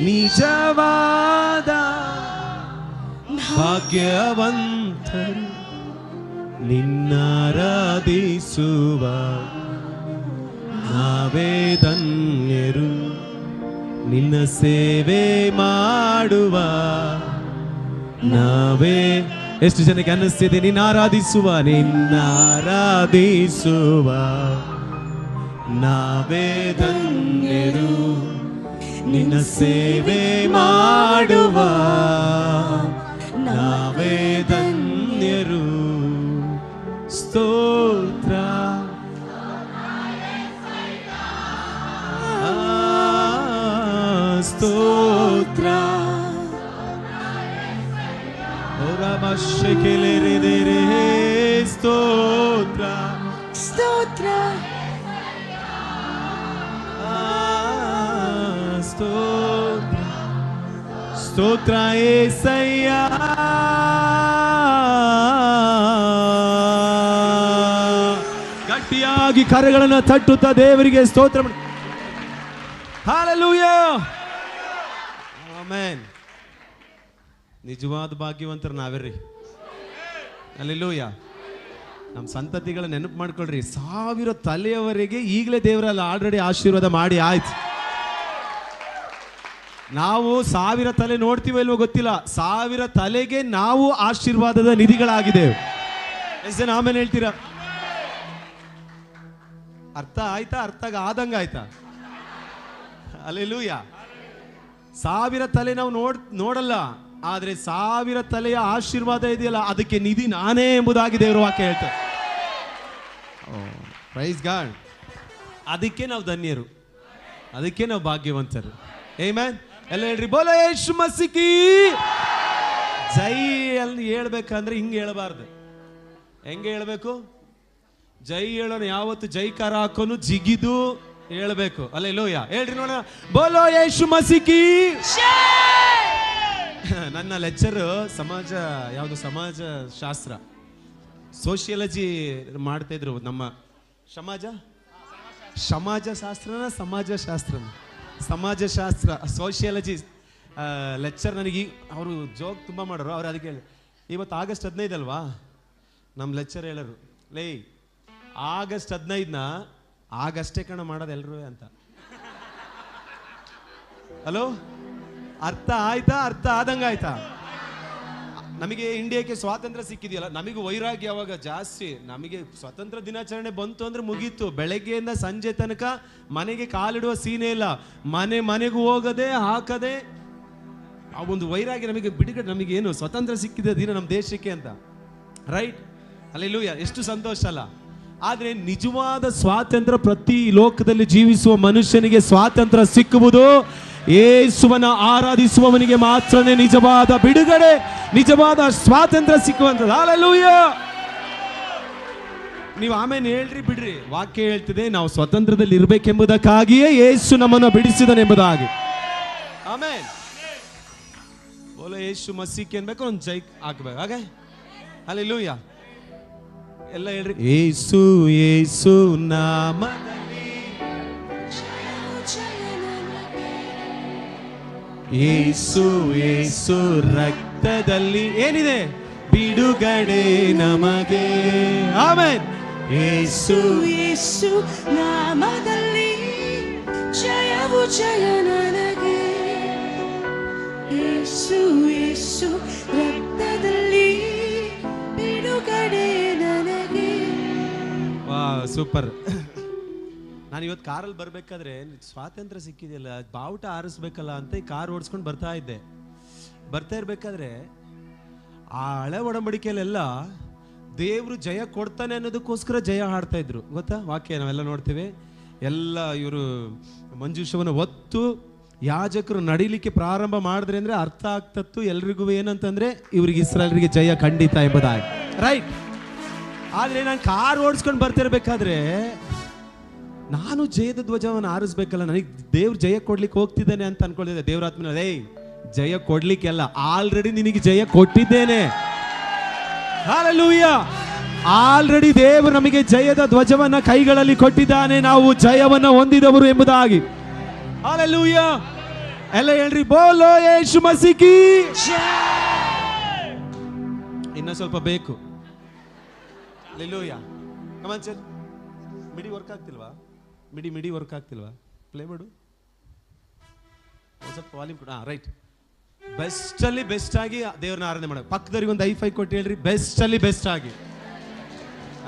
ನಿಜವಾದ ಭಾಗ್ಯವಂತರು, ನಿನ್ನಾರಾಧಿಸುವ ನಾವೇ ಧನ್ಯರು, ನಿನ್ನ ಸೇವೆ ಮಾಡುವ ನಾವೇ. ಎಷ್ಟು ಜನಕ್ಕೆ ಅನ್ನಿಸ್ತಿದೆ ನಿನ್ನ ಆರಾಧಿಸುವ ನಾವೇ ಧನ್ಯರು ನಿನ್ನ ಸೇವೆ ಮಾಡುವ ನಾವೇ ಧನ್ಯರು. ಸ್ತೋತ್ರ ಸ್ತೋತ್ರ ಸ್ತೋತ್ರ
ಸ್ತೋತ್ರ
ಸ್ತೋತ್ರ ಸ್ತೋತ್ರ ಏಸಯ್ಯ. ಗಟ್ಟಿಯಾಗಿ ಕರೆಗಳನ್ನು ತಟ್ಟುತ್ತಾ ದೇವರಿಗೆ ಸ್ತೋತ್ರ ಮಾಡಿ. Hallelujah, amen. ನಿಜವಾದ ಭಾಗ್ಯವಂತರು ನಾವೇರ್ರಿ. ಹಲ್ಲೆಲೂಯಾ. ನಮ್ಮ ಸಂತತಿಗಳ ನೆನಪು ಮಾಡ್ಕೊಳ್ರಿ. 1000 ತಲೆಯವರೆಗೆ ಈಗಲೇ ದೇವರಲ್ಲ ಆಲ್ರೆಡಿ ಆಶೀರ್ವಾದ ಮಾಡಿ ಆಯ್ತು. ನಾವು 1000 ತಲೆ ನೋಡ್ತೀವೋ ಇಲ್ವೋ ಗೊತ್ತಿಲ್ಲ, 1000 ತಲೆಗೆ ನಾವು ಆಶೀರ್ವಾದದ ನಿಧಿಗಳಾಗಿದ್ದೇವೆ. ಎಷ್ಟು ಜನ ಆಮೇಲೆ ಹೇಳ್ತೀರಾ? ಅರ್ಥ ಆಯ್ತಾ? ಅರ್ಥ ಆದಂಗ ಆಯ್ತಾ? ಹಲ್ಲೆಲೂಯಾ. 1000 ತಲೆ ನಾವು ನೋಡಲ್ಲ, ಆದ್ರೆ 1000 ತಲೆಯ ಆಶೀರ್ವಾದ ಇದೆಯಲ್ಲ, ಅದಕ್ಕೆ ನಿಧಿ ನಾನೇ ಎಂಬುದಾಗಿ ದೇವರು ವಾಕ್ಯ ಹೇಳ್ತಾರೆ. Praise God. ಅದಕ್ಕೆ ನಾವು ಧನ್ಯರು, ಅದಕ್ಕೆ ನಾವು ಭಾಗ್ಯವಂತರು. ಆಮೆನ್. ಎಲ್ಲ ಹೇಳ್ರಿ, ಬೋಲೋ ಯೇಸು ಮಸೀಹಿ. ಜೈ ಅಲ್ಲಿ ಹೇಳ್ಬೇಕಂದ್ರೆ ಹಿಂಗೆ ಹೇಳಬಾರ್ದು. ಹೆಂಗೆ ಹೇಳ್ಬೇಕು? ಜೈ ಹೇಳೋನು ಯಾವತ್ತು ಜೈಕಾರ ಹಾಕೋನು ಜಿಗಿದು ಹೇಳ್ಬೇಕು. ಹಲ್ಲೆಲೂಯಾ. ಹೇಳ್ರಿ ನೋಡೋಣ, ಬೋಲೋ ಯೇಸು ಮಸೀಹಿ. ನನ್ನ ಲೆಕ್ಚರ್ ಯಾವುದು ಸಮಾಜ ಶಾಸ್ತ್ರ, ಸೋಷಿಯಾಲಜಿ ಮಾಡ್ತಾ ಇದ್ರು. ನಮ್ಮ ಸಮಾಜಶಾಸ್ತ್ರ ಸೋಷಿಯಾಲಜಿ ಲೆಕ್ಚರ್ ನನಗೆ ಅವರು ಜೋಕ್ ತುಂಬ ಮಾಡೋರು. ಅವ್ರು ಅದಕ್ಕೆ ಹೇಳಿ, ಇವತ್ತು ಆಗಸ್ಟ್ 15 ಅಲ್ವಾ? ನಮ್ಮ ಲೆಕ್ಚರ್ ಹೇಳೋರು, ಲೇ ಆಗಸ್ಟ್ 15ನ ಆಗಷ್ಟೇ ಕಣ ಮಾಡೋದು ಎಲ್ರೂ ಅಂತ. ಹಲೋ, ಅರ್ಥ ಆಯ್ತಾ? ಅರ್ಥ ಆದಂಗ ಆಯ್ತಾ? ನಮಗೆ ಇಂಡಿಯಾಕ್ಕೆ ಸ್ವಾತಂತ್ರ್ಯ ಸಿಕ್ಕಿದೆಯಲ್ಲ, ನಮಗೆ ವೈರಾಗ್ಯ ಯಾವಾಗ ಜಾಸ್ತಿ. ನಮಗೆ ಸ್ವತಂತ್ರ ದಿನಾಚರಣೆ ಬಂತು ಅಂದ್ರೆ ಮುಗೀತು. ಬೆಳಗ್ಗೆಯಿಂದ ಸಂಜೆ ತನಕ ಮನೆಗೆ ಕಾಲಿಡುವ ಸೀನೆ ಇಲ್ಲ. ಮನೆಗೂ ಹೋಗದೆ ಹಾಕದೆ ಆ ಒಂದು ವೈರಾಗ್ಯ ನಮಗೆ ಬಿಡುಗಡೆ. ನಮಗೆ ಏನು ಸ್ವತಂತ್ರ ಸಿಕ್ಕಿದೆ ದಿನ ನಮ್ಮ ದೇಶಕ್ಕೆ ಅಂತ, ರೈಟ್? ಹಲ್ಲೆಲೂಯಾ. ಎಷ್ಟು ಸಂತೋಷ ಅಲ್ಲ? ಆದ್ರೆ ನಿಜವಾದ ಸ್ವಾತಂತ್ರ್ಯ ಪ್ರತಿ ಲೋಕದಲ್ಲಿ ಜೀವಿಸುವ ಮನುಷ್ಯನಿಗೆ ಸ್ವಾತಂತ್ರ್ಯ ಸಿಕ್ಕುವುದು ಯೇಸುವನ್ನ ಆರಾಧಿಸುವವನಿಗೆ ಮಾತ್ರನೇ ನಿಜವಾದ ಬಿಡುಗಡೆ, ನಿಜವಾದ ಸ್ವಾತಂತ್ರ್ಯ ಸಿಕ್ಕುವಂಥದ್ದು. ಹಲ್ಲೆಲೂಯಾ. ನೀವು ಆಮೇಲೆ ಹೇಳ್ರಿ ಬಿಡ್ರಿ, ವಾಕ್ಯ ಹೇಳ್ತಿದೆ ನಾವು ಸ್ವತಂತ್ರದಲ್ಲಿ ಇರಬೇಕೆಂಬುದಕ್ಕಾಗಿಯೇ ಯೇಸು ನಮ್ಮನ್ನು ಬಿಡಿಸಿದನೆಂಬುದಾಗಿ. ಆಮೇಲೆ ಬೋಲೋ ಯೇಸು ಮಸೀಹಿ ಅನ್ಬೇಕು, ಒಂದು ಜೈ ಹಾಕ್ಬೇಕು. ಹಾಗೆ ಹಲ್ಲೆಲೂಯಾ. ಎಲ್ಲ ಹೇಳ್ರಿ, ಯೇಸು ಯೇಸು ನಾಮದಲ್ಲಿ, ಯೇಸು ಯೇಸು ರಕ್ತದಲ್ಲಿ ಏನಿದೆ ಬಿಡುಗಡೆ ನಮಗೆ. ಆಮೆನ್. ಯೇಸು
ಯೇಸು ನಾಮದಲ್ಲಿ ಜಯವು ಜಯ ನನಗೆ. ಯೇಸು ಯೇಸು ರಕ್ತದಲ್ಲಿ ಬಿಡುಗಡೆ ನನಗೆ.
ವಾ, ಸೂಪರ್. ನಾನು ಇವತ್ತು ಕಾರಲ್ಲಿ ಬರ್ಬೇಕಾದ್ರೆ ಸ್ವಾತಂತ್ರ್ಯ ಸಿಕ್ಕಿದೆಯಲ್ಲ, ಬಾವುಟ ಆರಿಸ್ಬೇಕಲ್ಲ ಅಂತ ಈ ಕಾರ್ ಓಡಿಸ್ಕೊಂಡು ಬರ್ತಾ ಇರ್ಬೇಕಾದ್ರೆ ಆ ಹಳೆ ಒಡಂಬಡಿಕೆಯಲ್ಲೆಲ್ಲ ದೇವರು ಜಯ ಕೊಡ್ತಾನೆ ಅನ್ನೋದಕ್ಕೋಸ್ಕರ ಜಯ ಹಾಡ್ತಾ ಇದ್ರು. ಗೊತ್ತಾ? ವಾಕ್ಯ ನಾವೆಲ್ಲ ನೋಡ್ತೇವೆ. ಎಲ್ಲ ಇವರು ಮಂಜೂಷವನ್ನು ಹೊತ್ತು ಯಾಜಕರು ನಡಿಲಿಕ್ಕೆ ಪ್ರಾರಂಭ ಮಾಡಿದ್ರೆ ಅಂದ್ರೆ ಅರ್ಥ ಆಗ್ತತ್ತು ಎಲ್ರಿಗೂ ಏನಂತಂದ್ರೆ ಇವ್ರಿಗೆ ಇಸ್ರಾಯೇಲರಿಗೆ ಜಯ ಖಂಡಿತ ಎಂಬುದಾಗಿ, ರೈಟ್? ಆದ್ರೆ ನಾನು ಕಾರ್ ಓಡಿಸ್ಕೊಂಡು ಬರ್ತಿರ್ಬೇಕಾದ್ರೆ ನಾನು ಜಯದ ಧ್ವಜವನ್ನು ಆರಿಸ್ಬೇಕಲ್ಲ, ನನಗೆ ದೇವ್ರು ಜಯ ಕೊಡ್ಲಿಕ್ಕೆ ಹೋಗ್ತಿದ್ದೇನೆ ಅಂತ ಅನ್ಕೊಂಡಿದ್ದೆ. ದೇವ್ರ ಆತ್ಮನ, ಜಯ ಕೊಡ್ಲಿಕ್ಕೆ ಅಲ್ಲ, ಆಲ್ರೆಡಿ ನಿನಗೆ ಜಯ ಕೊಟ್ಟಿದ್ದೇನೆ. ಹಲ್ಲೆಲೂಯಾ. ಆಲ್ರೆಡಿ ದೇವರು ನಮಗೆ ಜಯದ ಧ್ವಜವನ್ನ ಕೈಗಳಲ್ಲಿ ಕೊಟ್ಟಿದ್ದಾನೆ. ನಾವು ಜಯವನ್ನ ಹೊಂದಿದವರು ಎಂಬುದಾಗಿ. ಹಲ್ಲೆಲೂಯಾ. ಎಲ್ಲ ಹೇಳ್ರಿ, ಬೋಲೋ ಯೇಸು ಮಸೀಹಿ. ಇನ್ನ ಸ್ವಲ್ಪ ಬೇಕು. ಹಲ್ಲೆಲೂಯಾ. Come on sir. ಮಿಡಿ ವರ್ಕ್ ಆಗ್ತಿಲ್ವಾ? ಮಿಡಿ ವರ್ಕ್ ಆಗ್ತಿಲ್ವಾ? ಪ್ಲೇ ಮಾಡು ಸ್ವಲ್ಪ ವಾಲ್ಯೂಮ್ ಕೊಡ. ರೈಟ್. ಬೆಸ್ಟ್ ಅಲ್ಲಿ ಬೆಸ್ಟ್ ಆಗಿ ದೇವ್ರನ್ನ ಆರಾಧನೆ ಮಾಡ. ಪಕ್ಕದವ್ರಿಗೆ ಒಂದು ಹೈ ಫೈ ಕೊಟ್ಟು ಹೇಳ್ರಿ, ಬೆಸ್ಟ್ ಅಲ್ಲಿ ಬೆಸ್ಟ್ ಆಗಿ.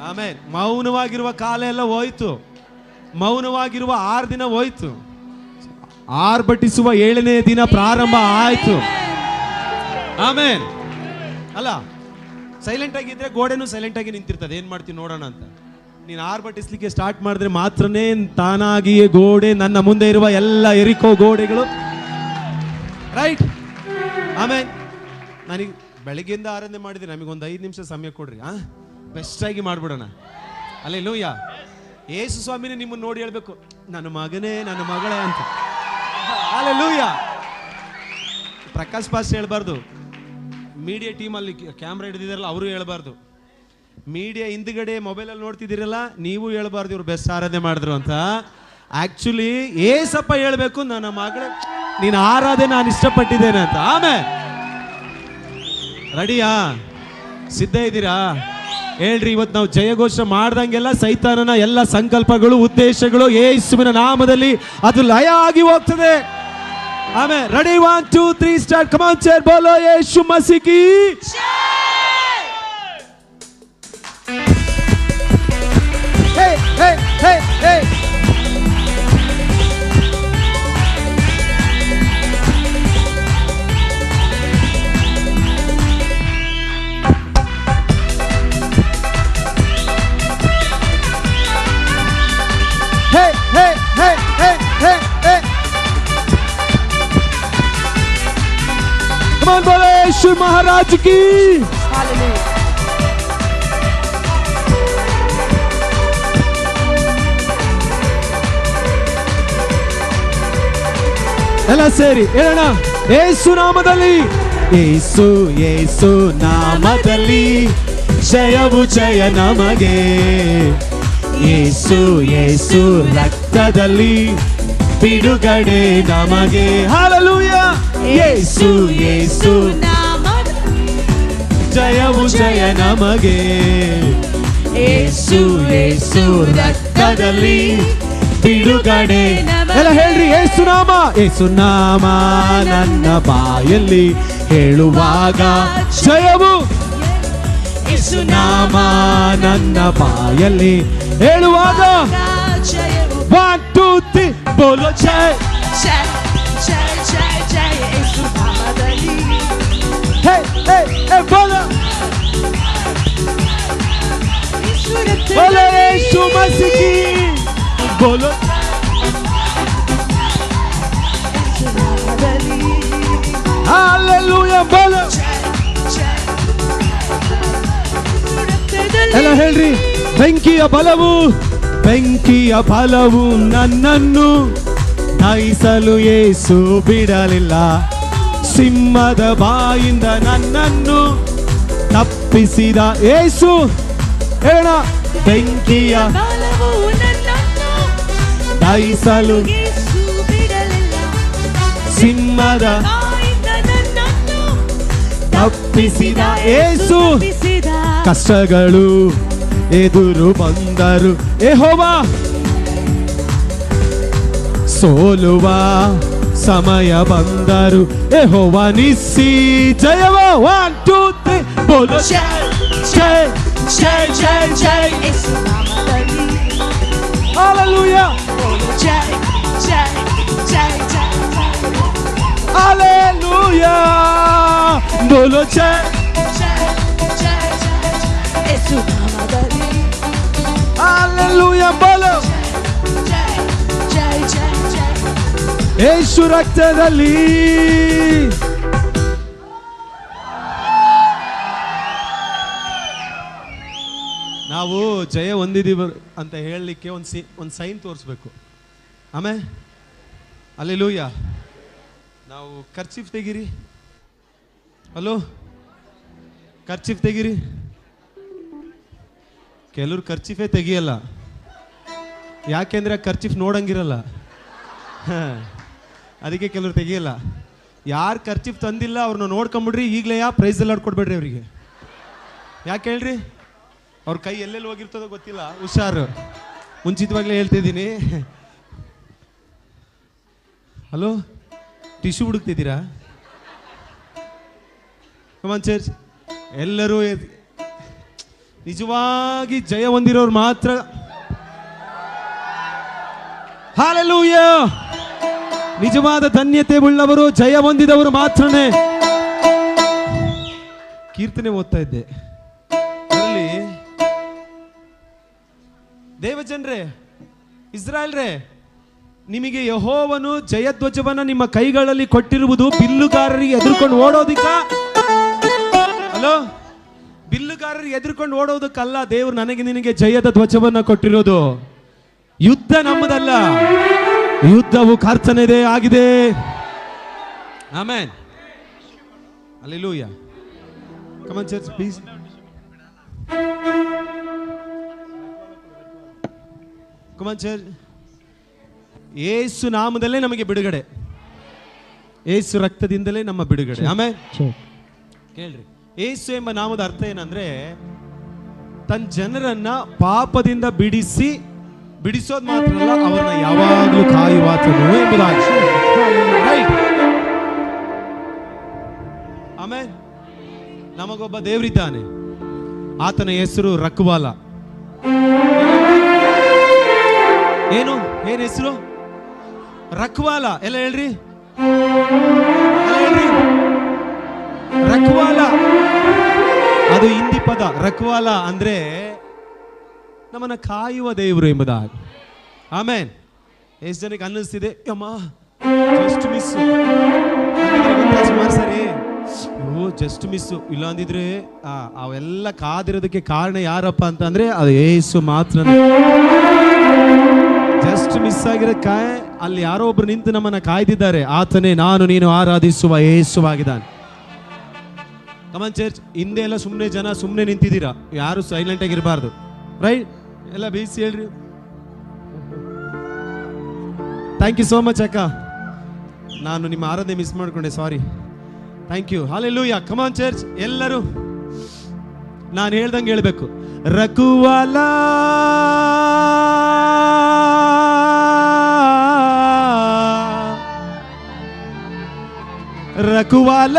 ಆಮೇಲೆ ಮೌನವಾಗಿರುವ ಕಾಲ ಎಲ್ಲ ಹೋಯ್ತು. ಮೌನವಾಗಿರುವ 6 ದಿನ ಹೋಯ್ತು, ಆರ್ಭಟಿಸುವ 7ನೇ ದಿನ ಪ್ರಾರಂಭ ಆಯ್ತು. ಆಮೇನ್. ಅಲ್ಲ, ಸೈಲೆಂಟ್ ಆಗಿದ್ರೆ ಗೋಡೆನೂ ಸೈಲೆಂಟ್ ಆಗಿ ನಿಂತಿರ್ತದೆ. ಏನ್ ಮಾಡ್ತೀನಿ ನೋಡೋಣ ಅಂತ. ನೀನು ಆರ್ಭಟಿಸ್ಲಿಕ್ಕೆ ಸ್ಟಾರ್ಟ್ ಮಾಡಿದ್ರೆ ಮಾತ್ರನೇ ತಾನಾಗಿಯೇ ಗೋಡೆ, ನನ್ನ ಮುಂದೆ ಇರುವ ಎಲ್ಲ ಎರಿಕೋ ಗೋಡೆಗಳು, ರೈಟ್. ಆಮೇಲೆ ನನಗೆ ಬೆಳಗ್ಗೆಯಿಂದ ಆರಾಧನೆ ಮಾಡಿದ್ರೆ ನಮಗೊಂದು 5 ನಿಮಿಷ ಸಮಯ ಕೊಡ್ರಿ, ಬೆಸ್ಟ್ ಆಗಿ ಮಾಡ್ಬಿಡೋಣ. ಅಲ್ಲೆಲ್ಲೂಯ್ಯ. ಯೇಸು ಸ್ವಾಮಿನೇ ನಿಮ್ಮನ್ನು ನೋಡಿ ಹೇಳ್ಬೇಕು, ನನ್ನ ಮಗನೇ, ನನ್ನ ಮಗಳೇ ಅಂತ. ಅಲ್ಲೆಲ್ಲೂಯ್ಯ. ಪ್ರಕಾಶ್ ಪಾಸ್ ಹೇಳ್ಬಾರ್ದು, ಮೀಡಿಯಾ ಟೀಮಲ್ಲಿ ಕ್ಯಾಮ್ರಾ ಹಿಡಿದಿದ್ದಾರಲ್ಲ ಅವರು ಹೇಳ್ಬಾರ್ದು, ಮೀಡಿಯಾ ಹಿಂದ್ಗಡೆ ಮೊಬೈಲಲ್ಲಿ ನೋಡ್ತಿದ್ದೀರಲ್ಲ ನೀವು ಹೇಳ್ಬಾರ್ದು ಇವ್ರು ಬೆಸ್ಟ್ ಆರಾಧನೆ ಮಾಡಿದ್ರು ಅಂತ. ಆಕ್ಚುಲಿ ಏಸಪ್ಪ ಹೇಳ್ಬೇಕು, ನನ್ನ ಮಗಳೇ ನೀನು ಆರಾಧನೆ ನಾನು ಇಷ್ಟಪಟ್ಟಿದ್ದೇನೆ ಅಂತ. ಆಮೇಲೆ ರೆಡಿಯಾ? ಸಿದ್ಧ ಇದ್ದೀರಾ? ಹೇಳ್ರಿ. ಇವತ್ತು ನಾವು ಜಯಘೋಷ ಮಾಡ್ದಂಗೆಲ್ಲ ಸೈತಾನನ ಎಲ್ಲ ಸಂಕಲ್ಪಗಳು, ಉದ್ದೇಶಗಳು ಯೇಸುವಿನ ನಾಮದಲ್ಲಿ ಅದು ಲಯ ಆಗಿ ಹೋಗ್ತದೆ. ಆಮೇಲೆ ready, 1 2 3 start. Come on chair, ಬೋಲೋ ಯೇಸು ಮಸೀಹ್ ಕಿ ಹೇ ಹೇ ಹೇ ಹೇ. Hey, hey, hey, hey, hey, hey. Come on, बोलो यीशु महाराज की. Hallelujah. ಎಲ್ಲ ಸೇರಿ ಹೇಳೋಣ. ಯೇಸು ನಾಮದಲ್ಲಿ, ಯೇಸು ಯೇಸು ನಾಮದಲ್ಲಿ ಜಯವು ಜಯ ನಮಗೆ. ಯೇಸು ಯೇಸು ರಕ್ತದಲ್ಲಿ ಬಿಡುಗಡೆ ನಮಗೆ. ಹಲ್ಲೆಲೂಯಾ. ಯೇಸು ಯೇಸು ಜಯವು ಜಯ ನಮಗೆ. ಯೇಸು ಯೇಸು ರಕ್ತದಲ್ಲಿ ಬಿಡುಗಡೆ. ಎಲ್ಲ ಹೇಳ್ರಿ, ಯೇಸು ನಾಮ. ಯೇಸು ನಾಮ ನನ್ನ ಬಾಯಲ್ಲಿ ಹೇಳುವಾಗ ಜಯವು. ಯೇಸು ನಾಮ ನನ್ನ ಬಾಯಲ್ಲಿ ಹೇಳುವಾಗ 1 2 3 ಬೋಲೋ ಜಯ ಜಯ ಜಯ ಜಯ ಜಯ ಯೇಸು ನಾಮದಲ್ಲಿ. ಹೇ ಹೇ ಹೇ ಬೋಲೋ ಬೋಲೋ ಯೇಸು ಮಸೀಹ್ ಕಿ. ಬೋಲೋ ಹಲ್ಲೆಲೂಯಾ. ಬೋಲೋ ಎಲ್ಲ ಹೇಳ್ರಿ. ಬೆಂಕಿಯ ಬಲವು, ಬೆಂಕಿಯ ಫಲವು ನನ್ನನ್ನು ದಹಿಸಲು ಯೇಸು ಬಿಡಲಿಲ್ಲ. ಸಿಂಹದ ಬಾಯಿಂದ ನನ್ನನ್ನು ತಪ್ಪಿಸಿದ ಯೇಸು. ಹೇಳ, ಬೆಂಕಿಯ ಬಲವು ನನ್ನನ್ನು ದಹಿಸಲು ಸಿಂಹದ ಬಾಯಿಂದ ನನ್ನನ್ನು ತಪ್ಪಿಸಿದ ಯೇಸು. ಕಷ್ಟಗಳು ಎದುರು ಬಂದರು ಯೆಹೋವಾ, ಸೋಲುವ ಸಮಯ ಬಂದರು ಯೆಹೋವಾ ನಿಸ್ಸಿ ಜಯವ. 1 2 3 ಬೋಲೋ ಜಯ ಜಯ ಜಯ ಜಯ ಜಯ ಯೇಸು ನಾಮದಲ್ಲಿ. ಹಲ್ಲೆಲೂಯಾ. ಜಯ ಜಯ ಜಯ ಜಯ ಹಲ್ಲೆಲೂಯಾ. ಬೋಲೋ ಜಯ ಯೇಸು ನಾಮದಲ್ಲಿ. ಹಲ್ಲೆಲೂಯಾ. ಬೋಲೋ ಜಯ ಜಯ ಜಯ ಯೇಸು ರಕ್ತದಲ್ಲಿ. ನಾವು ಜಯ ಹೊಂದಿದೀವಿ ಅಂತ ಹೇಳಲಿಕ್ಕೆ ಒಂದು ಸೈನ್ ತೋರಿಸ್ಬೇಕು. ಆಮೇಲೆ ಹಲ್ಲೆಲೂಯಾ. ನಾವು ಕರ್ಚೀಫ್ ತೆಗೀರಿ. ಹಲೋ, ಕರ್ಚೀಫ್ ತೆಗೀರಿ. ಕೆಲವ್ರು ಕರ್ಚೀಫೇ ತೆಗಿಯಲ್ಲ, ಯಾಕೆಂದ್ರೆ ಕರ್ಚೀಫ್ ನೋಡಂಗಿರಲ್ಲ, ಅದಕ್ಕೆ ಕೆಲವ್ರು ತೆಗಿಯಲ್ಲ. ಯಾರು ಕರ್ಚೀಫ್ ತಂದಿಲ್ಲ ಅವ್ರನ್ನ ನೋಡ್ಕೊಂಬಿಡ್ರಿ, ಈಗಲೇ ಪ್ರೈಸ್ ಎಲ್ಲ ಕೊಡ್ಬೇಡ್ರಿ ಅವರಿಗೆ. ಯಾಕೆ ಹೇಳ್ರಿ? ಅವ್ರ ಕೈ ಎಲ್ಲೆಲ್ಲಿ ಹೋಗಿರ್ತದೋ ಗೊತ್ತಿಲ್ಲ, ಹುಷಾರು. ಮುಂಚಿತವಾಗ್ಲೇ ಹೇಳ್ತಿದ್ದೀನಿ. ಹಲೋ, ಟಿಶ್ಯೂ ಹುಡುಕ್ತಿದ್ದೀರಾ? Come on church. ಎಲ್ಲರೂ ನಿಜವಾಗಿ ಜಯ ಹೊಂದಿರೋರು ಮಾತ್ರ ಹಾಲೆಲೂಯ. ನಿಜವಾದ ಧನ್ಯತೆ ಉಳ್ಳವರು, ಜಯ ಹೊಂದಿದವರು ಮಾತ್ರನೇ. ಕೀರ್ತನೆ ಓದ್ತಾ ಇದ್ದೆ, ಅದರಲ್ಲಿ ದೇವಜನರೇ, ಇಸ್ರಾಯೇಲ್ರೇ, ನಿಮಗೆ ಯೆಹೋವನು ಜಯಧ್ವಜವನ್ನ ನಿಮ್ಮ ಕೈಗಳಲ್ಲಿ ಕೊಟ್ಟಿರುವುದು ಬಿಲ್ಲುಗಾರರಿಗೆ ಎದುರ್ಕೊಂಡು ಓಡೋದಿಕ್ಕ. ಹಲೋ, ಬಿಲ್ಲುಗಾರರಿಗೆ ಎದುರ್ಕೊಂಡು ಓಡೋದಕ್ಕಲ್ಲ. ದೇವರು ನನಗೆ ನಿನಗೆ ಜಯದ ಧ್ವಜವನ್ನ ಕೊಟ್ಟಿರೋದು. ಯುದ್ಧ ನಮ್ಮದಲ್ಲ, ಯುದ್ಧವು ಕರ್ತನದೇ ಆಗಿದೆ. Amen. Hallelujah. Come on church please. Come on church. ಯೇಸು ನಾಮದಲ್ಲೇ ನಮಗೆ ಬಿಡುಗಡೆ, ಯೇಸು ರಕ್ತದಿಂದಲೇ ನಮ್ಮ ಬಿಡುಗಡೆ. ಆಮೇಲೆ ಕೇಳ್ರಿ, ಯೇಸು ಎಂಬ ನಾಮದ ಅರ್ಥ ಏನಂದ್ರೆ ತನ್ನ ಜನರನ್ನ ಪಾಪದಿಂದ ಬಿಡಿಸೋದು ಮಾತ್ರ ಅಲ್ಲ, ಅವರನ್ನ ಯಾವಾಗಲೂ ಕಾಯುವಾತನು ಎಂಬುದಾಗಿ. ಆಮೇಲೆ ನಮಗೊಬ್ಬ ದೇವರಿದ್ದಾನೆ, ಆತನ ಹೆಸರು ರಕ್ವಾಲ. ಏನು ಹೆಸರು? ರಕ್ವಾಲ. ಎಲ್ಲ ಹೇಳ್ರಿ, ರಕ್ವಾಲ. ಅದು ಹಿಂದಿ ಪದ. ರಕ್ವಾಲ ಅಂದ್ರೆ ನಮ್ಮನ್ನ ಕಾಯುವ ದೇವರು ಎಂಬುದಾಗಿ. ಆಮೇನ್. ಎಷ್ಟು ಜನಕ್ಕೆ ಅನ್ನಿಸ್ತಿದೆ, ಅಮ್ಮ ಜಸ್ಟ್ ಮಿಸ್, ಸರಿ ಜಸ್ಟ್ ಮಿಸ್, ಇಲ್ಲ ಅಂದಿದ್ರೆ ಅವೆಲ್ಲ ಕಾದಿರೋದಕ್ಕೆ ಕಾರಣ ಯಾರಪ್ಪ ಅಂತಂದ್ರೆ ಅದು ಯೇಸು ಮಾತ್ರ. ಜಸ್ಟ್ ಮಿಸ್ ಆಗಿರೋ ಅಲ್ಲಿ ಯಾರೋ ಒಬ್ರು ನಿಂತು ನಮ್ಮನ್ನ ಕಾಯ್ದಿದ್ದಾರೆ. ಆತನೇ ನಾನು ನೀನು ಆರಾಧಿಸುವ ಯೇಸುವಾಗಿದ್ದಾನೆ. Come on church. ಹಿಂದೆ ಎಲ್ಲ ಸುಮ್ಮನೆ ಜನ ಸುಮ್ಮನೆ ನಿಂತಿದ್ದೀರಾ, ಯಾರು ಸೈಲೆಂಟ್ ಆಗಿರಬಾರ್ದು. ರೈಟ್? ಎಲ್ಲ ಬೇಯಿಸಿ ಹೇಳ್ರಿ. ಥ್ಯಾಂಕ್ ಯು ಸೋ ಮಚ್ ಅಕ್ಕ, ನಾನು ನಿಮ್ಮ ಆರಾಧನೆ ಮಿಸ್ ಮಾಡ್ಕೊಂಡೆ, sorry. Thank you. Hallelujah. Come on church, ಎಲ್ಲರೂ ನಾನು ಹೇಳ್ದಂಗೆ ಹೇಳ್ಬೇಕು. ರಕುವಾಲ ರಕುವಾಲ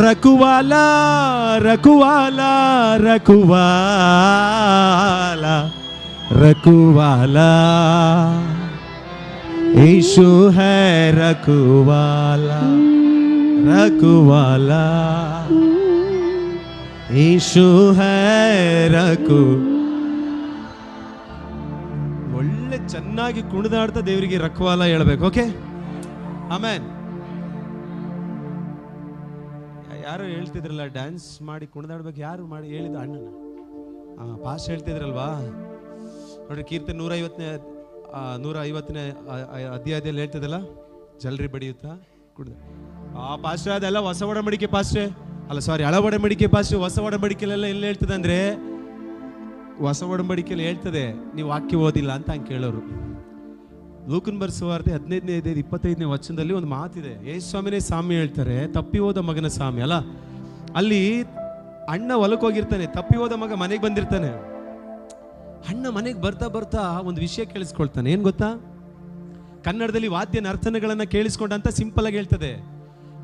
ರಕುವಾಲ ರಕುವಾಲ ರಕುವಾಲ ರಕುವಾಲ ಯೇಸು ಹೈ ರಕುವಾಲ ರಕುವಾಲ ಯೇಸು ಹೈ ರಕು. ಒಳ್ಳೆ ಚೆನ್ನಾಗಿ ಕುಣಿದಾಡ್ತಾ ದೇವರಿಗೆ ರಕುವಾಲ ಹೇಳ್ಬೇಕು. Okay, amen. ಯಾರು ಹೇಳ್ತಿದ್ರಲ್ಲ ಡ್ಯಾನ್ಸ್ ಮಾಡಿ ಕುಣಿದಾಡ್ಬೇಕು, ಯಾರು ಮಾಡಿ ಹೇಳಿದ? ಅಣ್ಣನ ಪಾಸ್ಟ್ ಹೇಳ್ತಿದ್ರಲ್ವಾ ನೋಡ್ರಿ. ಕೀರ್ತನೆ 150ನೇ ಅಧ್ಯಾಯದಲ್ಲಿ ಹೇಳ್ತದಲ್ಲ, ಜಲ್ರಿ ಬಡಿಯುತ್ತಾ ಕುಣಿದ. ಆ ಪಾಸ್ಟ್ರೆ ಅದೆಲ್ಲ ಹೊಸ ಒಡಂಬಡಿಕೆ ಪಾಸ್ಟ್ರೆ ಅಲ್ಲ, ಸಾರಿ, ಹಳ ಒಡಂಬಡಿಕೆ ಪಾಸ್ಟ್ರೆ. ಹೊಸ ಒಡಂಬಡಿಕೆಲೆಲ್ಲ ಎಲ್ಲಿ ಹೇಳ್ತದೆ ಅಂದ್ರೆ, ಹೊಸ ಒಡಂಬಡಿಕೆಯಲ್ಲಿ ಹೇಳ್ತದೆ ನೀವು ವಾಕ್ಯ ಓದಿಲ್ಲ ಅಂತ ಹಂಗೆ ಕೇಳೋರು. ಲೂಕನ್ ಸುವಾರ್ತೆ 15-25ನೇ ವಚನದಲ್ಲಿ ಒಂದು ಮಾತಿದೆ. ಯೇಸು ಸ್ವಾಮಿನೇ ಸಾಮ್ಯ ಹೇಳ್ತಾರೆ, ತಪ್ಪಿ ಹೋದ ಮಗನ ಸಾಮ್ಯ ಅಲ್ಲ. ಅಲ್ಲಿ ಅಣ್ಣ ಹೊಲಕ್ಕೆ ಹೋಗಿರ್ತಾನೆ, ತಪ್ಪಿ ಹೋದ ಮಗ ಮನೆಗೆ ಬಂದಿರ್ತಾನೆ. ಅಣ್ಣ ಮನೆಗೆ ಬರ್ತಾ ಬರ್ತಾ ಒಂದು ವಿಷಯ ಕೇಳಿಸ್ಕೊಳ್ತಾನೆ. ಏನ್ ಗೊತ್ತಾ? ಕನ್ನಡದಲ್ಲಿ ವಾದ್ಯ ನರ್ತನಗಳನ್ನ ಕೇಳಿಸ್ಕೊಂಡಂತ ಸಿಂಪಲ್ ಆಗಿ ಹೇಳ್ತದೆ,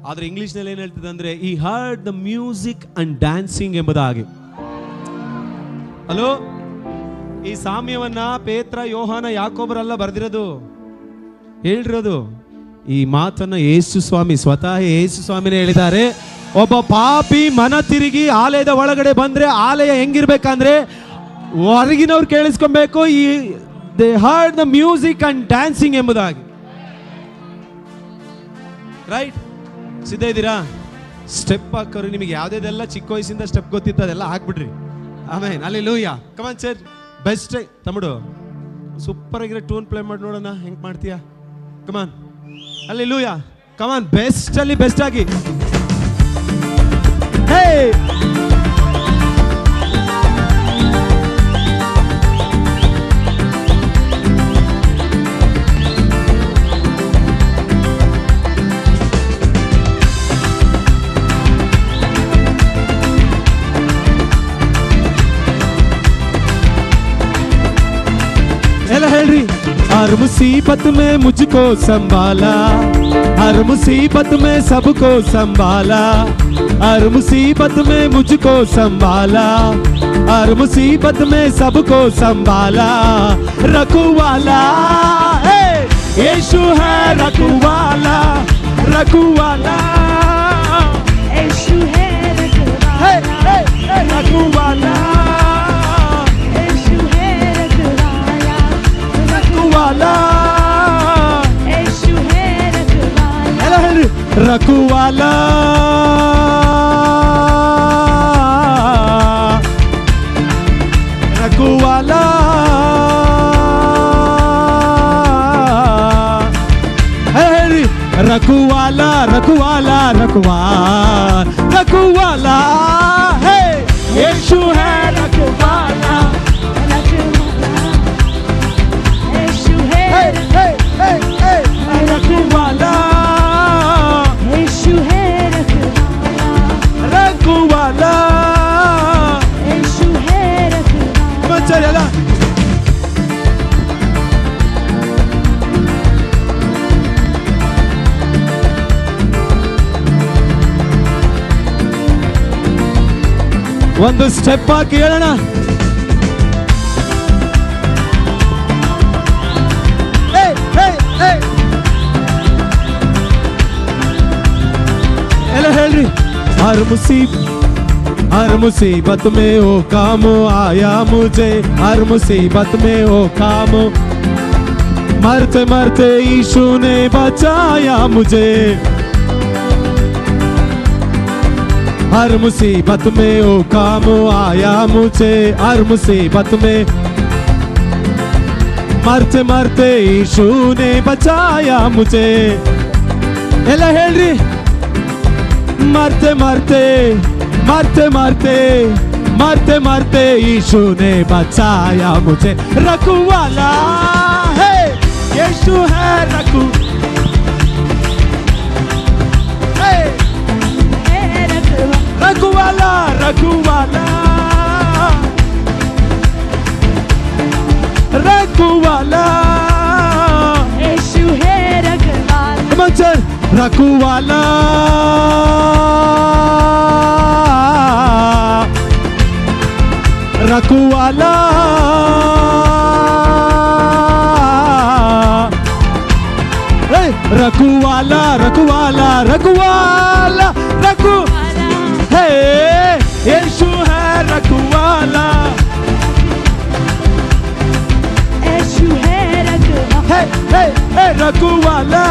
ಆದ್ರೆ ಇಂಗ್ಲಿಷ್ ನಲ್ಲಿ ಏನ್ ಹೇಳ್ತದೆ ಅಂದ್ರೆ, ಈ heard the music and dancing ಎಂಬುದಾಗಿ. ಹಲೋ, ಈ ಸಾಮ್ಯವನ್ನ ಪೇತ್ರ, ಯೋಹಾನ, ಯಾಕೋಬರೆಲ್ಲ ಬರೆದಿರೋದು, ಹೇಳಿರೋದು. ಈ ಮಾತನ್ನ ಯೇಸು ಸ್ವಾಮಿ, ಸ್ವತಃ ಯೇಸು ಸ್ವಾಮಿನೇ ಹೇಳಿದ್ದಾರೆ. ಒಬ್ಬ ಪಾಪಿ ಮನ ತಿರುಗಿ ಆಲಯದ ಒಳಗಡೆ ಬಂದ್ರೆ ಆಲಯ ಹೆಂಗಿರ್ಬೇಕಂದ್ರೆ ಹೊರಗಿನವ್ರು ಕೇಳಿಸ್ಕೊಬೇಕು, ಈ they heard the music and dancing ಎಂಬುದಾಗಿ. ರೈಟ್? ಸಿದ್ಧ ಇದ್ದೀರಾ? ಸ್ಟೆಪ್ ಹಾಕೋರು. ನಿಮಗೆ ಯಾವುದೇದೆಲ್ಲ ಚಿಕ್ಕ ವಯಸ್ಸಿಂದ ಸ್ಟೆಪ್ ಗೊತ್ತಿತ್ತು ಅದೆಲ್ಲ ಹಾಕ್ಬಿಡ್ರಿ. ಆಮೇಲೆ ಹಲ್ಲೆಲೂಯಾ. ಕಮಾನ್ ಸರ್, ಬೆಸ್ಟ್ ತಮ್ಮಡು, ಸೂಪರ್ ಆಗಿರೋ ಟೂನ್ ಪ್ಲೇ ಮಾಡಿ ನೋಡೋಣ ಹೆಂಗ್ ಮಾಡ್ತೀಯಾ. Come on, hallelujah. ಕಮಾನ್, ಬೆಸ್ಟ್ ಅಲ್ಲಿ ಬೆಸ್ಟ್ ಆಗಿ. ಹೇ, हर मुसीबत में मुझको संभाला, हर मुसीबत में सबको संभाला, हर मुसीबत में मुझको संभाला, हर मुसीबत में सबको संभाला। रखवाला यीशु है, रखवाला, रखवाला
यीशु है रखवाला,
रखवाला,
यीशु है रखवाला,
रखवाला,
यीशु है रखवाला,
रखवाला, रखवाला, रखवाला, रखवाला, रखवाला है यीशु है, रखवाला,
यीशु है
रखवाला,
यीशु है रखवाला,
रखवाला।
यीशु है रखवाला।
चला ಒಂದು ಸ್ಟೆಪ್ ಹಾಕಿ ಹೇಳೋಣ. ಎಲ್ಲ ಹೇಳ್ರಿ. हर मुसीबत में ओ काम आया मुझे, हर मुसीबत में ओ काम, मरते मरते यीशु ने बचाया मुझे। हर मुसीबत में ओ काम आया मुझे, हर मुसीबत में मरते मरते यीशु ने बचाया मुझे। ಎಲ್ಲ ಹೇಳ್ರಿ. मरते मरते मरते मरते मरते मरते यीशु ने बचाया मुझे। रखवाला है यीशु है, रखवाला, रखवाला, रखवाला,
यीशु है रखवाला,
रखवाला, रखवाला, रखवाला, रखवाला, रखवाला, रखु है यीशु है, रखवाला,
यीशु है रखवाला,
रखवाला,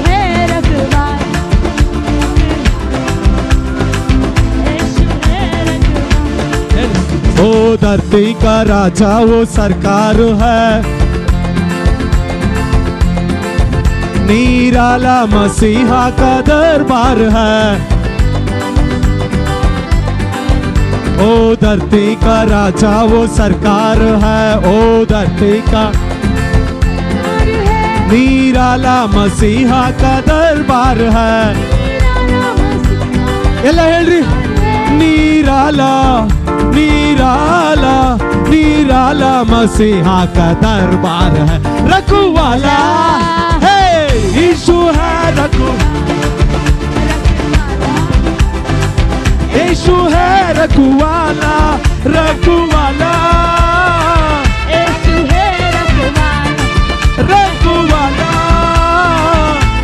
है रखवाला, यीशु है रखवाला।
ओ धरती का राजा वो सरकार है, निराला मसीहा का दरबार है। ओ धरती का राजा वो सरकार है, ओ धरती का निराला मसीहा का दरबार है। ಎಲ್ಲ ಹೇಳ್ರಿ. निराला निराला निराला मसीहा का दरबार है। रखवाला है यीशु है, यीशु है, रखवाला, रखवाला,
यीशु है रखवाला,
रखवाला,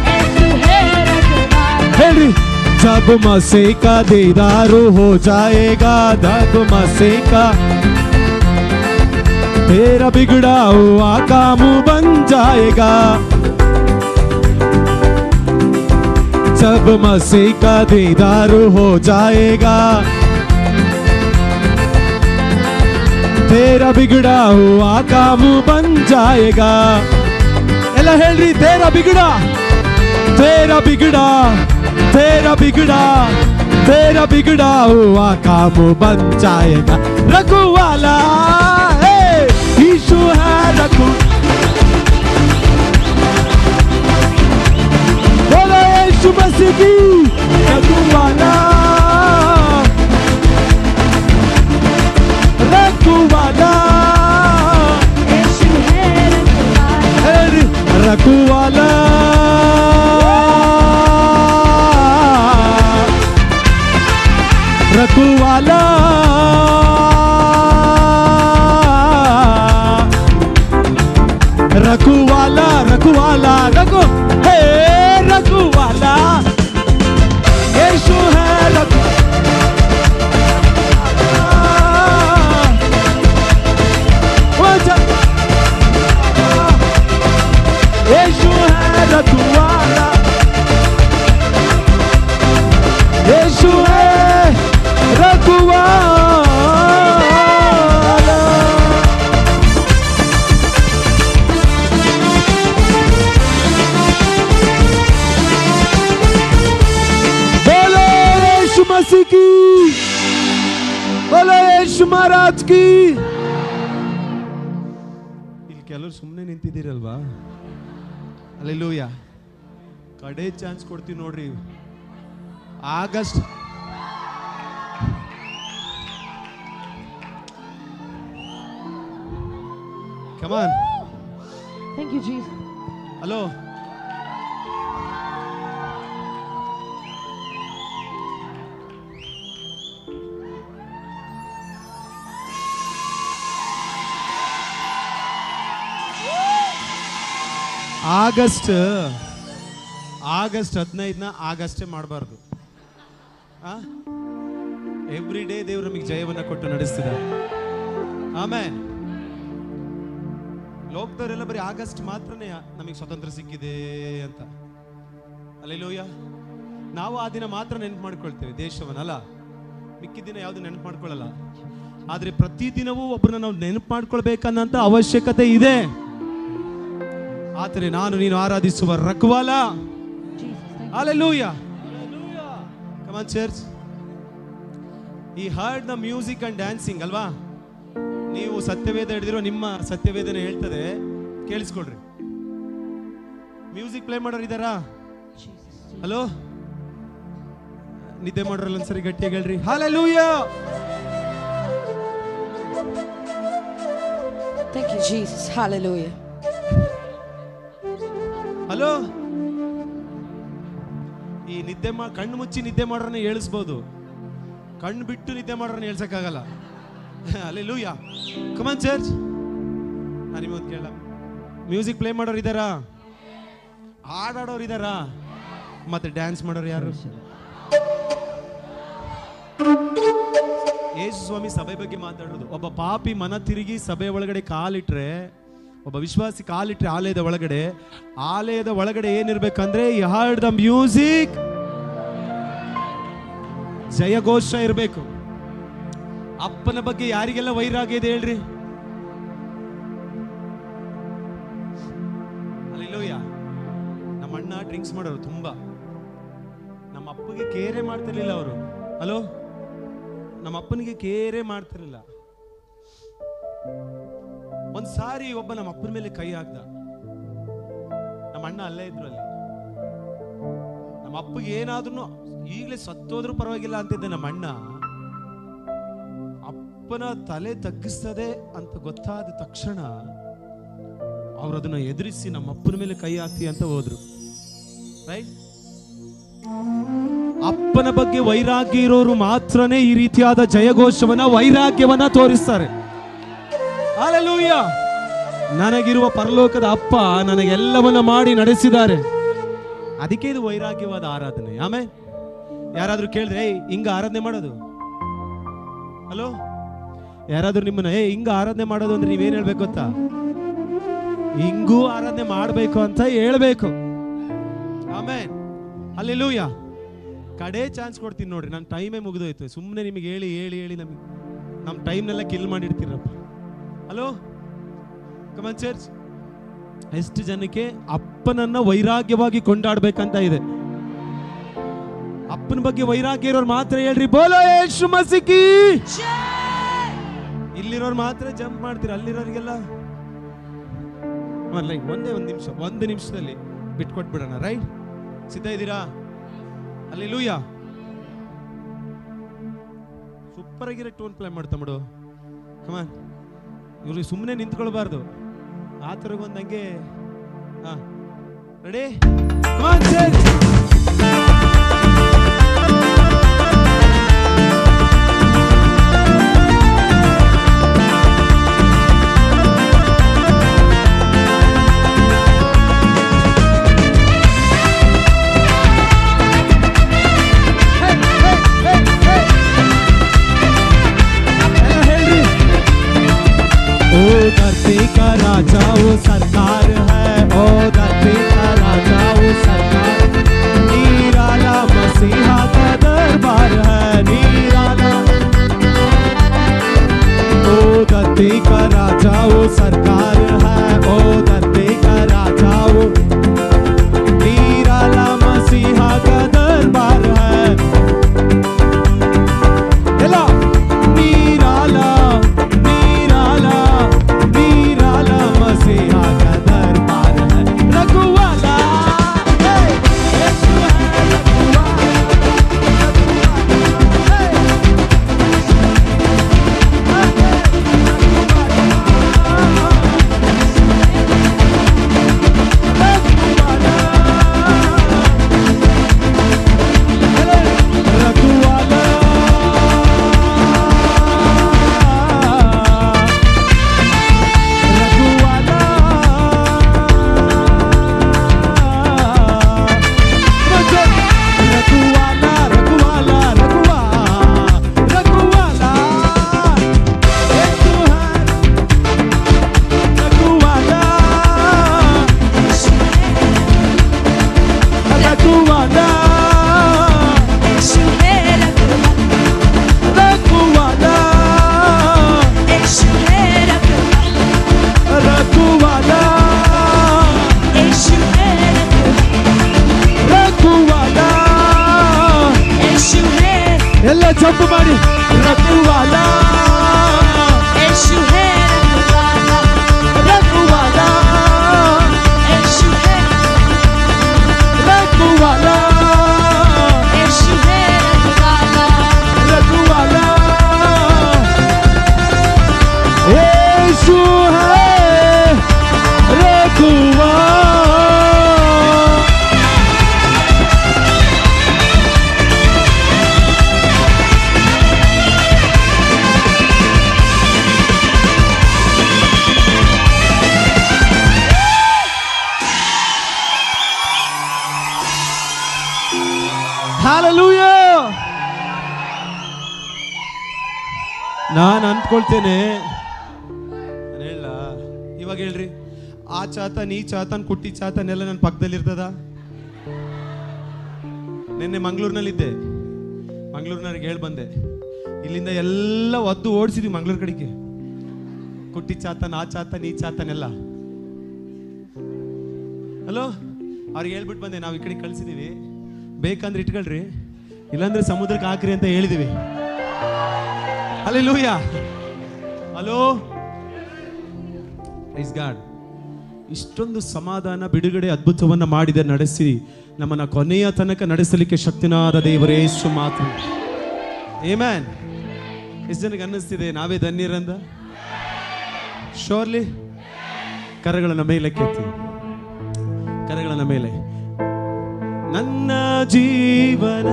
यीशु है रखवाला।
जब मसीह का दीदार हो जाएगा, जब मसीह का तेरा बिगड़ा हुआ काम बन जाएगा। जब मसीह का दीदार हो जाएगा, तेरा बिगड़ा हुआ काम बन जाएगा। ಎಲ್ಲ ಹೇಳ್ರಿ. तेरा बिगड़ा, तेरा बिगड़ा, तेरा बिगड़ा, तेरा बिगड़ा हुआ काम बन जाएगा। रखवाला यीशु है, बोलो यीशु मसीह की। रखवाला, रखवाला,
यीशु है रखवाला,
रखवाला, रघुवाला रघुवाला रघु हे रघुवाला यीशु है यीशु है रघुवाला यीशु है रघुवाला बोलो यीशु मसीह की बोलो यीशु महाराज की ಇಲ್ಲಿ ಕೆಲವರು ಸುಮ್ಮನೆ ನಿಂತಿದ್ದೀರಲ್ವಾ ಅಲ್ಲೆಲೂಯಾ ಕಡೆ ಚಾನ್ಸ್ ಕೊಡ್ತೀವಿ ನೋಡ್ರಿ August Come on.
Thank you, Jesus.
Hello. August 15ನ ಆಗಸ್ಟೇ ಮಾಡಬಾರ್ದು. ಎವ್ರಿ ಡೇ ದೇವರು ನಮಗೆ ಜಯವನ್ನ ಕೊಟ್ಟು ನಡೆಸ್ತಿದ್ದಾರೆ. ಆಮೇನ್. ಲೋಕದವರೆಲ್ಲ ಬರೀ ಆಗಸ್ಟ್ ಮಾತ್ರನೇ ನಮಗೆ ಸ್ವತಂತ್ರ ಸಿಕ್ಕಿದೆ ಅಂತ. ಅಲ್ಲೆಲೂಯಾ. ನಾವು ಆ ದಿನ ಮಾತ್ರ ನೆನಪು ಮಾಡ್ಕೊಳ್ತೇವೆ ದೇಶವನ್ನಲ್ಲ, ಮಿಕ್ಕಿದ ದಿನ ಯಾವುದು ನೆನಪು ಮಾಡ್ಕೊಳ್ಳಲ್ಲ. ಆದ್ರೆ ಪ್ರತಿದಿನವೂ ಒಬ್ಬರನ್ನ ನಾವು ನೆನಪು ಮಾಡ್ಕೊಳ್ಬೇಕನ್ನಂತ ಅವಶ್ಯಕತೆ ಇದೆ. ಆದರೆ ನಾನು ನೀನು ಆರಾಧಿಸುವ ರಘುವಾಲ. Hallelujah. Come on church. He heard the music and dancing ಅಲ್ವಾ? ನೀವು ಸತ್ಯವೇದ ಹಿಡಿದಿರೋ ನಿಮ್ಮ ಸತ್ಯವೇದನೆ ಹೇಳ್ತದೆ, ಕೇಳಿಸ್ಕೊಳ್ರಿ. ಮ್ಯೂಸಿಕ್ ಪ್ಲೇ ಮಾಡೋರು ಇದ್ದಾರಾ? ಹಲೋ, ನಿದ್ದೆ ಮಾಡೋರಲ್ಲ ಒಂದ್ಸರಿ ಗಟ್ಟಿಯಾಗಿ ಹೇಳ್ರಿ Hallelujah.
Thank you Jesus. Hallelujah.
Hello, ಈ ನಿದ್ದೆ ಕಣ್ಣು ಮುಚ್ಚಿ ನಿದ್ದೆ ಮಾಡೋರನ್ನ ಹೇಳಿಸ್ಬೋದು, ಕಣ್ಣು ಬಿಟ್ಟು ನಿದ್ದೆ ಮಾಡೋರನ್ನ ಹೇಳ್ಸಕ್ಕಾಗಲ್ಲ. Hallelujah. Come on church. ನಾನು ನಿಮ್ಮೊಂದು ಕೇಳ, ಮ್ಯೂಸಿಕ್ ಪ್ಲೇ ಮಾಡೋರು ಇದ್ದಾರಾ? ಹಾಡಾಡೋರು ಇದ್ದಾರಾ? ಮತ್ತೆ ಡ್ಯಾನ್ಸ್ ಮಾಡೋರು ಯಾರು? ಯೇಸು ಸ್ವಾಮಿ ಸಭೆ ಬಗ್ಗೆ ಮಾತಾಡೋದು. ಒಬ್ಬ ಪಾಪಿ ಮನ ತಿರುಗಿ ಸಭೆ ಒಳಗಡೆ ಕಾಲಿಟ್ರೆ, ಒಬ್ಬ ವಿಶ್ವಾಸಿ ಕಾಲಿಟ್ರೆ ಆಲಯದ ಒಳಗಡೆ ಏನಿರ್ಬೇಕಂದ್ರೆ ಈ ಹಾರ್ಡ್ ದ ಮ್ಯೂಸಿಕ್, ಜಯಘೋಷ ಇರಬೇಕು. ಅಪ್ಪನ ಬಗ್ಗೆ ಯಾರಿಗೆಲ್ಲ ವೈರಾಗ್ಯ ಇದೆ ಹೇಳ್ರಿ? ಅಲ್ಲೆಲೂಯಾ. ನಮ್ಮ ಅಣ್ಣ ಡ್ರಿಂಕ್ಸ್ ಮಾಡೋರು ತುಂಬಾ. ನಮ್ಮ ಅಪ್ಪಗೆ ಕೇರೆ ಮಾಡ್ತಿರ್ಲಿಲ್ಲ ಅವರು. ಹಲೋ, ನಮ್ಮ ಅಪ್ಪನಿಗೆ ಕೇರೆ ಮಾಡ್ತಿರ್ಲಿಲ್ಲ. ಒಂದ್ಸಾರಿ ಒಬ್ಬ ನಮ್ಮ ಅಪ್ಪನ ಮೇಲೆ ಕೈ ಹಾಕ್ದ. ನಮ್ಮ ಅಣ್ಣ ಅಲ್ಲೇ ಇದ್ರು ಅಲ್ಲಿ. ನಮ್ಮ ಅಪ್ಪಗೆ ಏನಾದ್ರೂ ಈಗಲೇ ಸತ್ತೋದ್ರೂ ಪರವಾಗಿಲ್ಲ ಅಂತಿದ್ದೆ ನಮ್ಮ ಅಣ್ಣ. ಅಪ್ಪನ ತಲೆ ತಗ್ಗಿಸ್ತದೆ ಅಂತ ಗೊತ್ತಾದ ತಕ್ಷಣ ಅವ್ರು ಅದನ್ನ ಎದುರಿಸಿ ನಮ್ಮ ಅಪ್ಪನ ಮೇಲೆ ಕೈ ಹಾಕ್ತಿ ಅಂತ ಹೋದ್ರು. ರೈಟ್? ಅಪ್ಪನ ಬಗ್ಗೆ ವೈರಾಗ್ಯ ಇರೋರು ಮಾತ್ರನೇ ಈ ರೀತಿಯಾದ ಜಯಘೋಷವನ್ನ, ವೈರಾಗ್ಯವನ್ನ ತೋರಿಸ್ತಾರೆ. ಹಲ್ಲೆಲೂಯಾ. ನನಗಿರುವ ಪರಲೋಕದ ಅಪ್ಪ ನನಗೆಲ್ಲವನ್ನ ಮಾಡಿ ನಡೆಸಿದ್ದಾರೆ. ಅದಕ್ಕೆ ಇದು ವೈರಾಗ್ಯವಾದ ಆರಾಧನೆ. ಆಮೇಲೆ ಯಾರಾದ್ರೂ ಕೇಳಿದ್ರೆ ಹಿಂಗ ಆರಾಧನೆ ಮಾಡೋದು? ಹಲೋ, ಯಾರಾದ್ರೂ ನಿಮ್ಮನ್ನ ಹಿಂಗ ಆರಾಧನೆ ಮಾಡೋದು ಅಂದ್ರೆ ನೀವೇನ್ ಹೇಳ್ಬೇಕು ಗೊತ್ತಾ? ಹಿಂಗೂ ಆರಾಧನೆ ಮಾಡ್ಬೇಕು ಅಂತ ಹೇಳ್ಬೇಕು. ಆಮೇಲೆ ಹಲ್ಲೆಲೂಯಾ. ಕಡೆ ಚಾನ್ಸ್ ಕೊಡ್ತೀನಿ ನೋಡ್ರಿ. ನನ್ನ ಟೈಮೇ ಮುಗಿದೋಯ್ತು. ಸುಮ್ಮನೆ ನಿಮಗೆ ಹೇಳಿ ಹೇಳಿ ಹೇಳಿ ನಮ್ಮ ಟೈಮ್ನೆಲ್ಲ ಕಿಲ್ ಮಾಡಿರ್ತೀರಪ್ಪ. Hello, come on church. ಎಷ್ಟು ಜನಕ್ಕೆ ಅಪ್ಪನನ್ನ ವೈರಾಗ್ಯವಾಗಿ ಕೊಂಡಾಡ್ಬೇಕಂತ ಇದೆ? ಅಪ್ಪನ ಬಗ್ಗೆ ವೈರಾಗ್ಯ ಇರೋರು ಮಾತ್ರ ಹೇಳ್ರಿ ಬೋಲೋ ಯೇಸು ಮಸೀಹ್ ಕಿ. ಇಲ್ಲಿರೋರು ಮಾತ್ರ ಜಂಪ್ ಮಾಡ್ತೀರ, ಅಲ್ಲಿರೋರಿಗೆಲ್ಲ ಒಂದು ನಿಮಿಷದಲ್ಲಿ ಬಿಟ್ಕೊಟ್ಬಿಡೋಣ. ರೈಟ್? ಸಿದ್ಧ ಇದ್ದೀರಾ? ಹಲ್ಲೆಲೂಯಾ. ಸೂಪರ್ ಆಗಿರೋ ಟೋನ್ ಪ್ಲೇ ಮಾಡ್ತಾ ಬಿಡು. ಕಮಾನ್. ಇವ್ರಿಗೆ ಸುಮ್ಮನೆ ನಿಂತ್ಕೊಳ್ಬಾರ್ದು. ಆ ಥರಗೊಂದು ಹಂಗೆ. ರೆಡಿ? ಕಮಾನ್ ಚರ್ಚ್. ಹಲ್ಲೆಲೂಯಾ. ನಾನು ಅಂದ್ಕೊಳ್ತೇನೆ, ಹೇಳ ಇವಾಗ ಹೇಳ್ರಿ, ಆ ಚಾತನ್ ಈ ಚಾತನ್ ಕುಟ್ಟಿ ಚಾತನ್ ಎಲ್ಲ ನನ್ನ ಪಕ್ಕದಲ್ಲಿ ಇರ್ತದ? ನಿನ್ನೆ ಮಂಗಳೂರಿನಲ್ಲಿದ್ದೆ, ಮಂಗಳೂರಿನವ್ರಿಗೆ ಹೇಳಿ ಬಂದೆ, ಇಲ್ಲಿಂದ ಎಲ್ಲ ಒದ್ದು ಓಡಿಸಿದ್ವಿ ಮಂಗಳೂರು ಕಡೆಗೆ. ಕುಟ್ಟಿ ಚಾತನ್, ಆ ಚಾತನ್, ಈ ಚಾತನ್ ಎಲ್ಲ. ಹಲೋ, ಅವ್ರಿಗೆ ಹೇಳ್ಬಿಟ್ಟು ಬಂದೆ, ನಾವು ಈ ಕಡೆ ಕಳ್ಸಿದೀವಿ, ಬೇಕಂದ್ರೆ ಇಟ್ಕೊಳ್ರಿ, ಇಲ್ಲಾಂದ್ರೆ ಸಮುದ್ರಕ್ಕೆ ಹಾಕ್ರಿ ಅಂತ ಹೇಳಿದೀವಿ. ಹಲ್ಲೆಲೂಯಾ. Hello, praise God. ಇಷ್ಟೊಂದು ಸಮಾಧಾನ, ಬಿಡುಗಡೆ, ಅದ್ಭುತವನ್ನ ಮಾಡಿದ, ನಡೆಸಿ ನಮ್ಮನ್ನ ಕೊನೆಯ ತನಕ ನಡೆಸಲಿಕ್ಕೆ ಶಕ್ತಿನಾದ ದೇವರೇ ಯೇಸು ಮಾತ್ರ. ಆಮೆನ್. ಎಷ್ಟು ಜನಕ್ಕೆ ಅನ್ನಿಸ್ತಿದೆ ನಾವೇ ಧನ್ಯರಂದ? ಶೋರ್ಲಿ ಕರಗಳನ್ನ ಮೇಲೆ ಕೆತ್ತಿ, ಕರಗಳನ್ನ ಮೇಲೆ. ನನ್ನ ಜೀವನ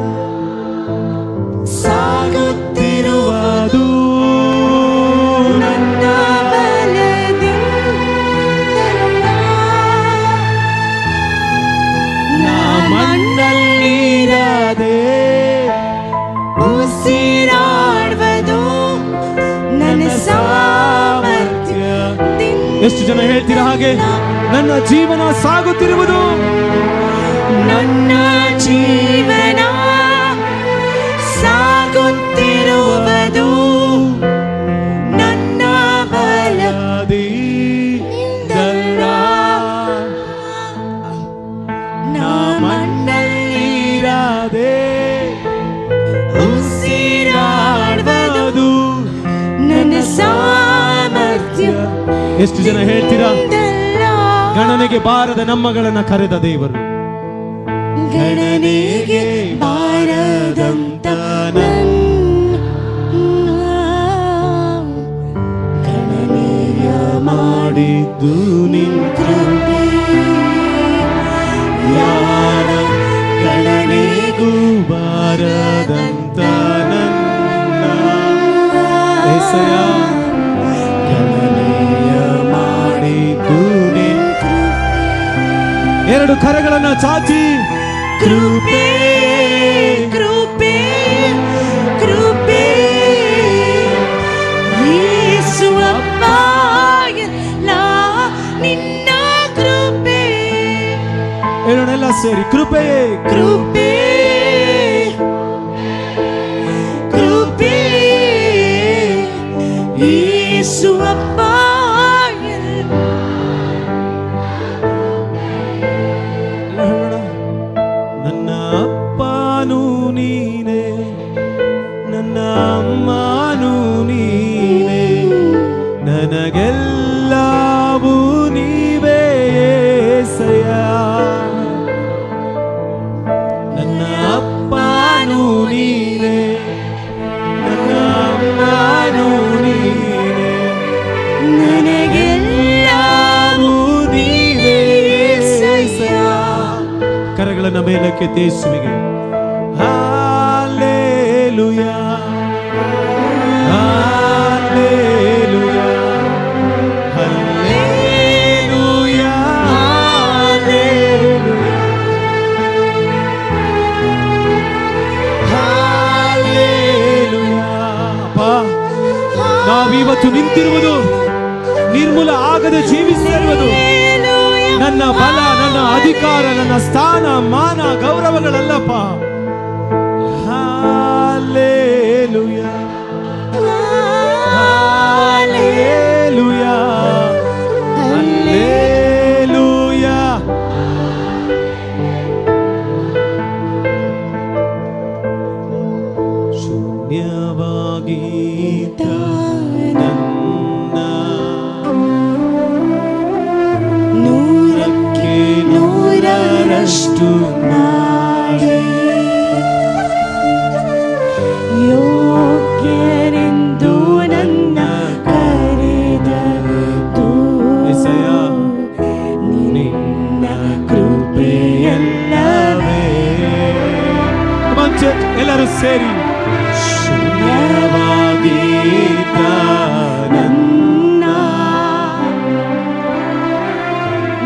ಸಾಗುತ್ತಿರುವುದು
ನನ್ನ
ಮಣ್ಣಲ್ಲಿರದೆ
ಉಸಿರಾಡುವುದು ನನ್ನ ಸಾಮರ್ಥ್ಯ.
ಎಷ್ಟು ಜನ ಹೇಳ್ತೀರಾ ಹಾಗೆ? ನನ್ನ ಜೀವನ ಸಾಗುತ್ತಿರುವುದು,
ನನ್ನ ಜೀವನ ಸಾಗುತ್ತಿರುವುದು ನನ್ನ ಬಲದಿಂದಲ್ಲ. ನಾ
ಮಣ್ಣಲ್ಲಿರದೆ
ಉಸಿರಾಡುವುದು ನನ್ನ ಸಾಮರ್ಥ್ಯ.
ಎಷ್ಟು ಜನ ಹೇಳ್ತೀರಾ? ಗಣನೆಗೆ ಬಾರದ ನಮ್ಮಗಳನ್ನ ಕರೆದ ದೇವರು,
ಗಣನೆಗೆ ಬಾರದಂತ
ಗಣನೆಯ ಮಾಡಿದ್ದು ನಿನ್ನ ಕೃಪೆ, ಯಾರ ಗಣನೆಗೂ ಬಾರದಂತ ನನ್ನ ಏಸಯ್ಯ, ಗಣನೆಯ ಮಾಡಿದ್ದು ನಿನ್ನ ಕೃಪೆ. ಎರಡು ಕರಗಳನ್ನ ಚಾಚಿ,
ಕೃಪೆ ಕೃಪೆ ಕೃಪೆ ಯೇಸುವಪ್ಪ ಎಲ್ಲ ನಿನ್ನ ಕೃಪೆ.
ಹೇಳೋಣೆಲ್ಲ ಸೇರಿ, ಕೃಪೆ
ಕೃಪೆ ಕೃಪೆ ಯೇಸುವಪ್ಪ.
ನನ್ನ ಅಪ್ಪನೂ ನೀನೆ, ನನ್ನ ಅಮ್ಮನೂ ನೀನೆ, ನನಗೆಲ್ಲವೂ ನೀವೇ ಏಸಯ್ಯ. ನನ್ನ ಅಪ್ಪನೂ ನೀನೆ, ನನ್ನ ಅಮ್ಮನೂ ನೀನೆ,
ನನಗೆಲ್ಲವೂ ನೀವೇ ಏಸಯ್ಯ.
ಕರಗಳನ್ನ ಮೇಲಕ್ಕೆ ಯೇಸುವಿಗೆ. Hallelujah, hallelujah, hallelujah, hallelujah. ಅಪ್ಪ, ನಾವಿವತ್ತು ನಿಂತಿರುವುದು, ನಿರ್ಮೂಲ ಆಗದೆ ಜೀವಿಸಿರುವುದು ನನ್ನ ಬಲ, ನನ್ನ ಅಧಿಕಾರ, ನನ್ನ ಸ್ಥಾನ, ಮಾನ, ಗೌರವಗಳಲ್ಲಪ್ಪ. Hallelujah, hallelujah, hallelujah. ಶೂನ್ಯವಾಗಿದ್ದ ನನ್ನ
ನೂರಕ್ಕೆ ನೂರರಷ್ಟು ಮಾಡಿ ಯೋಗ್ಯರೆಂದು ನನ್ನ ಕರೆದದ್ದು ನಿನ್ನ ಕೃಪೆಯಲ್ಲವೇ.
ಎಲ್ಲರೂ ಸೇರಿ, ಶೂನ್ಯವಾಗಿದ್ದ
ನನ್ನ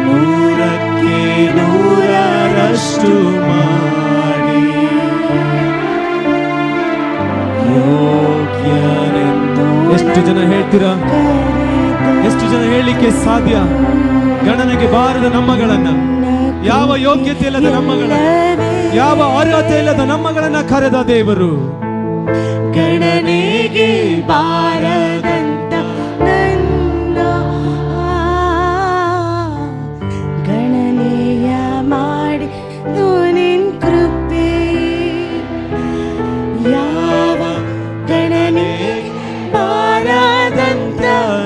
ನೂರಕ್ಕೆ ನೂರರಷ್ಟು ಮಾಡಿ ಎಷ್ಟು ಜನ ಹೇಳ್ತೀರಾ? ಎಷ್ಟು ಜನ ಹೇಳಲಿಕ್ಕೆ ಸಾಧ್ಯ? ಗಣನೆಗೆ ಬಾರದ ನಮ್ಮಗಳನ್ನ, ಯಾವ ಯೋಗ್ಯತೆ ಇಲ್ಲದ ನಮ್ಮಗಳನ್ನ, ಯಾವ ಅರ್ಹತೆ ಇಲ್ಲದ ನಮ್ಮಗಳನ್ನ ಕರೆದ ದೇವರು.
ಗಣನೆಗೆ ಬಾರದಂತ ನನ್ನ ಗಣನೆಯ ಮಾಡಿ ನಿನ್ ಕೃಪೆ, ಯಾವ ಗಣನೆ ಬಾರದಂತ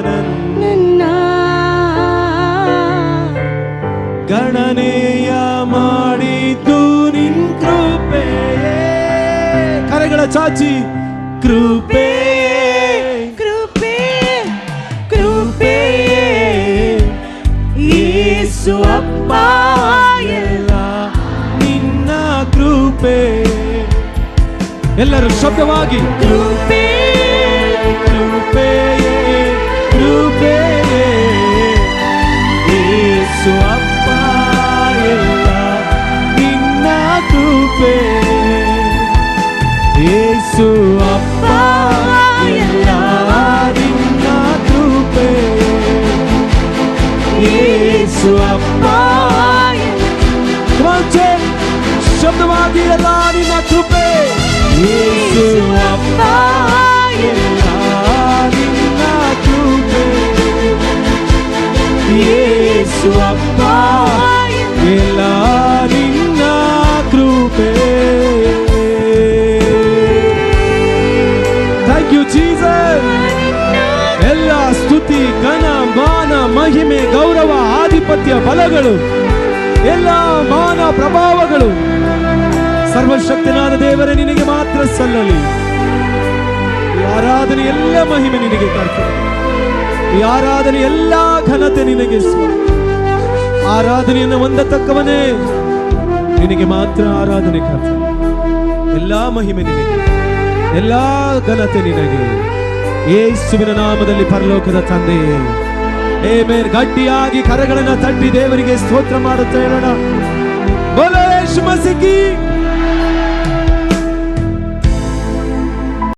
ನನ್ನ
ಗಣನೆಯ ಮಾಡಿದ್ದು ನಿನ್ ಕೃಪೆ. ಕರೆಗಳ ಚಾಚಿ ಕೃಪೆ
ಕೃಪೆ ಕೃಪೆ ಯೇಸು ಅಪ್ಪ
ಎಲ್ಲ ನಿನ್ನ ಕೃಪೆ. ಎಲ್ಲರೂ ಶಬ್ದವಾಗಿ
ಕೃಪೆ
ಕೃಪೆ ಕೃಪೆ ಯೇಸು ಅಪ್ಪ ಎಲ್ಲ ನಿನ್ನ ಕೃಪೆ. ಯೇಸು ಅಪ್ಪ ಎಲ್ಲ ನಿನ್ನ ಕೃಪೆ. ಯೇಸು ಅಪ್ಪ ಶಬ್ದವಾಗಿ ಎಲ್ಲ ನಿನ್ನ ಕೃಪೆ. ಯೇಸು ಅಪ್ಪ ಎಲ್ಲ ನಿನ್ನ ಕೃಪೆ. ಯೇಸು ಅಪ್ಪ ಎಲ್ಲ ನಿನ್ನ ಕೃಪೆ. Thank you Jesus. ಎಲ್ಲ ಸ್ತುತಿ, ಘನ, ಮಾನ, ಮಹಿಮೆ, ಗೌರವ, ಆಧಿಪತ್ಯ, ಬಲಗಳು, ಎಲ್ಲ ಮಾನ ಪ್ರಭಾವಗಳು ಸರ್ವಶಕ್ತನಾದ ದೇವರೇ ನಿನಗೆ ಮಾತ್ರ ಸಲ್ಲಲಿ. ಈ ಆರಾಧನೆ ಎಲ್ಲ ಮಹಿಮೆ ನಿನಗೆ ಕರ್ತವ್ಯ. ಈ ಆರಾಧನೆ ಎಲ್ಲ ಘನತೆ ನಿನಗೆ ಸ್ವಾಮಿ. ಆರಾಧನೆಯನ್ನು ಹೊಂದತಕ್ಕವನೇ ನಿನಗೆ ಮಾತ್ರ ಆರಾಧನೆ ಕರ್ತವ್ಯ. ಎಲ್ಲ ಮಹಿಮೆ ನಿನಗೆ, ಎಲ್ಲ ಘನತೆ ನಿನಗೆ. ಯೇಸುವಿನ ನಾಮದಲ್ಲಿ ಪರಲೋಕದ ತಂದೆಯೇ, ಆಮೆನ್. ಗಟ್ಟಿಯಾಗಿ ಕರಗಳನ್ನು ತಟ್ಟಿ ದೇವರಿಗೆ ಸ್ತೋತ್ರ ಮಾಡುತ್ತಾ ಹೇಳೋಣ. ಬೋಲೋ ಯೇಸು ಮಸೀಹ್ ಕಿ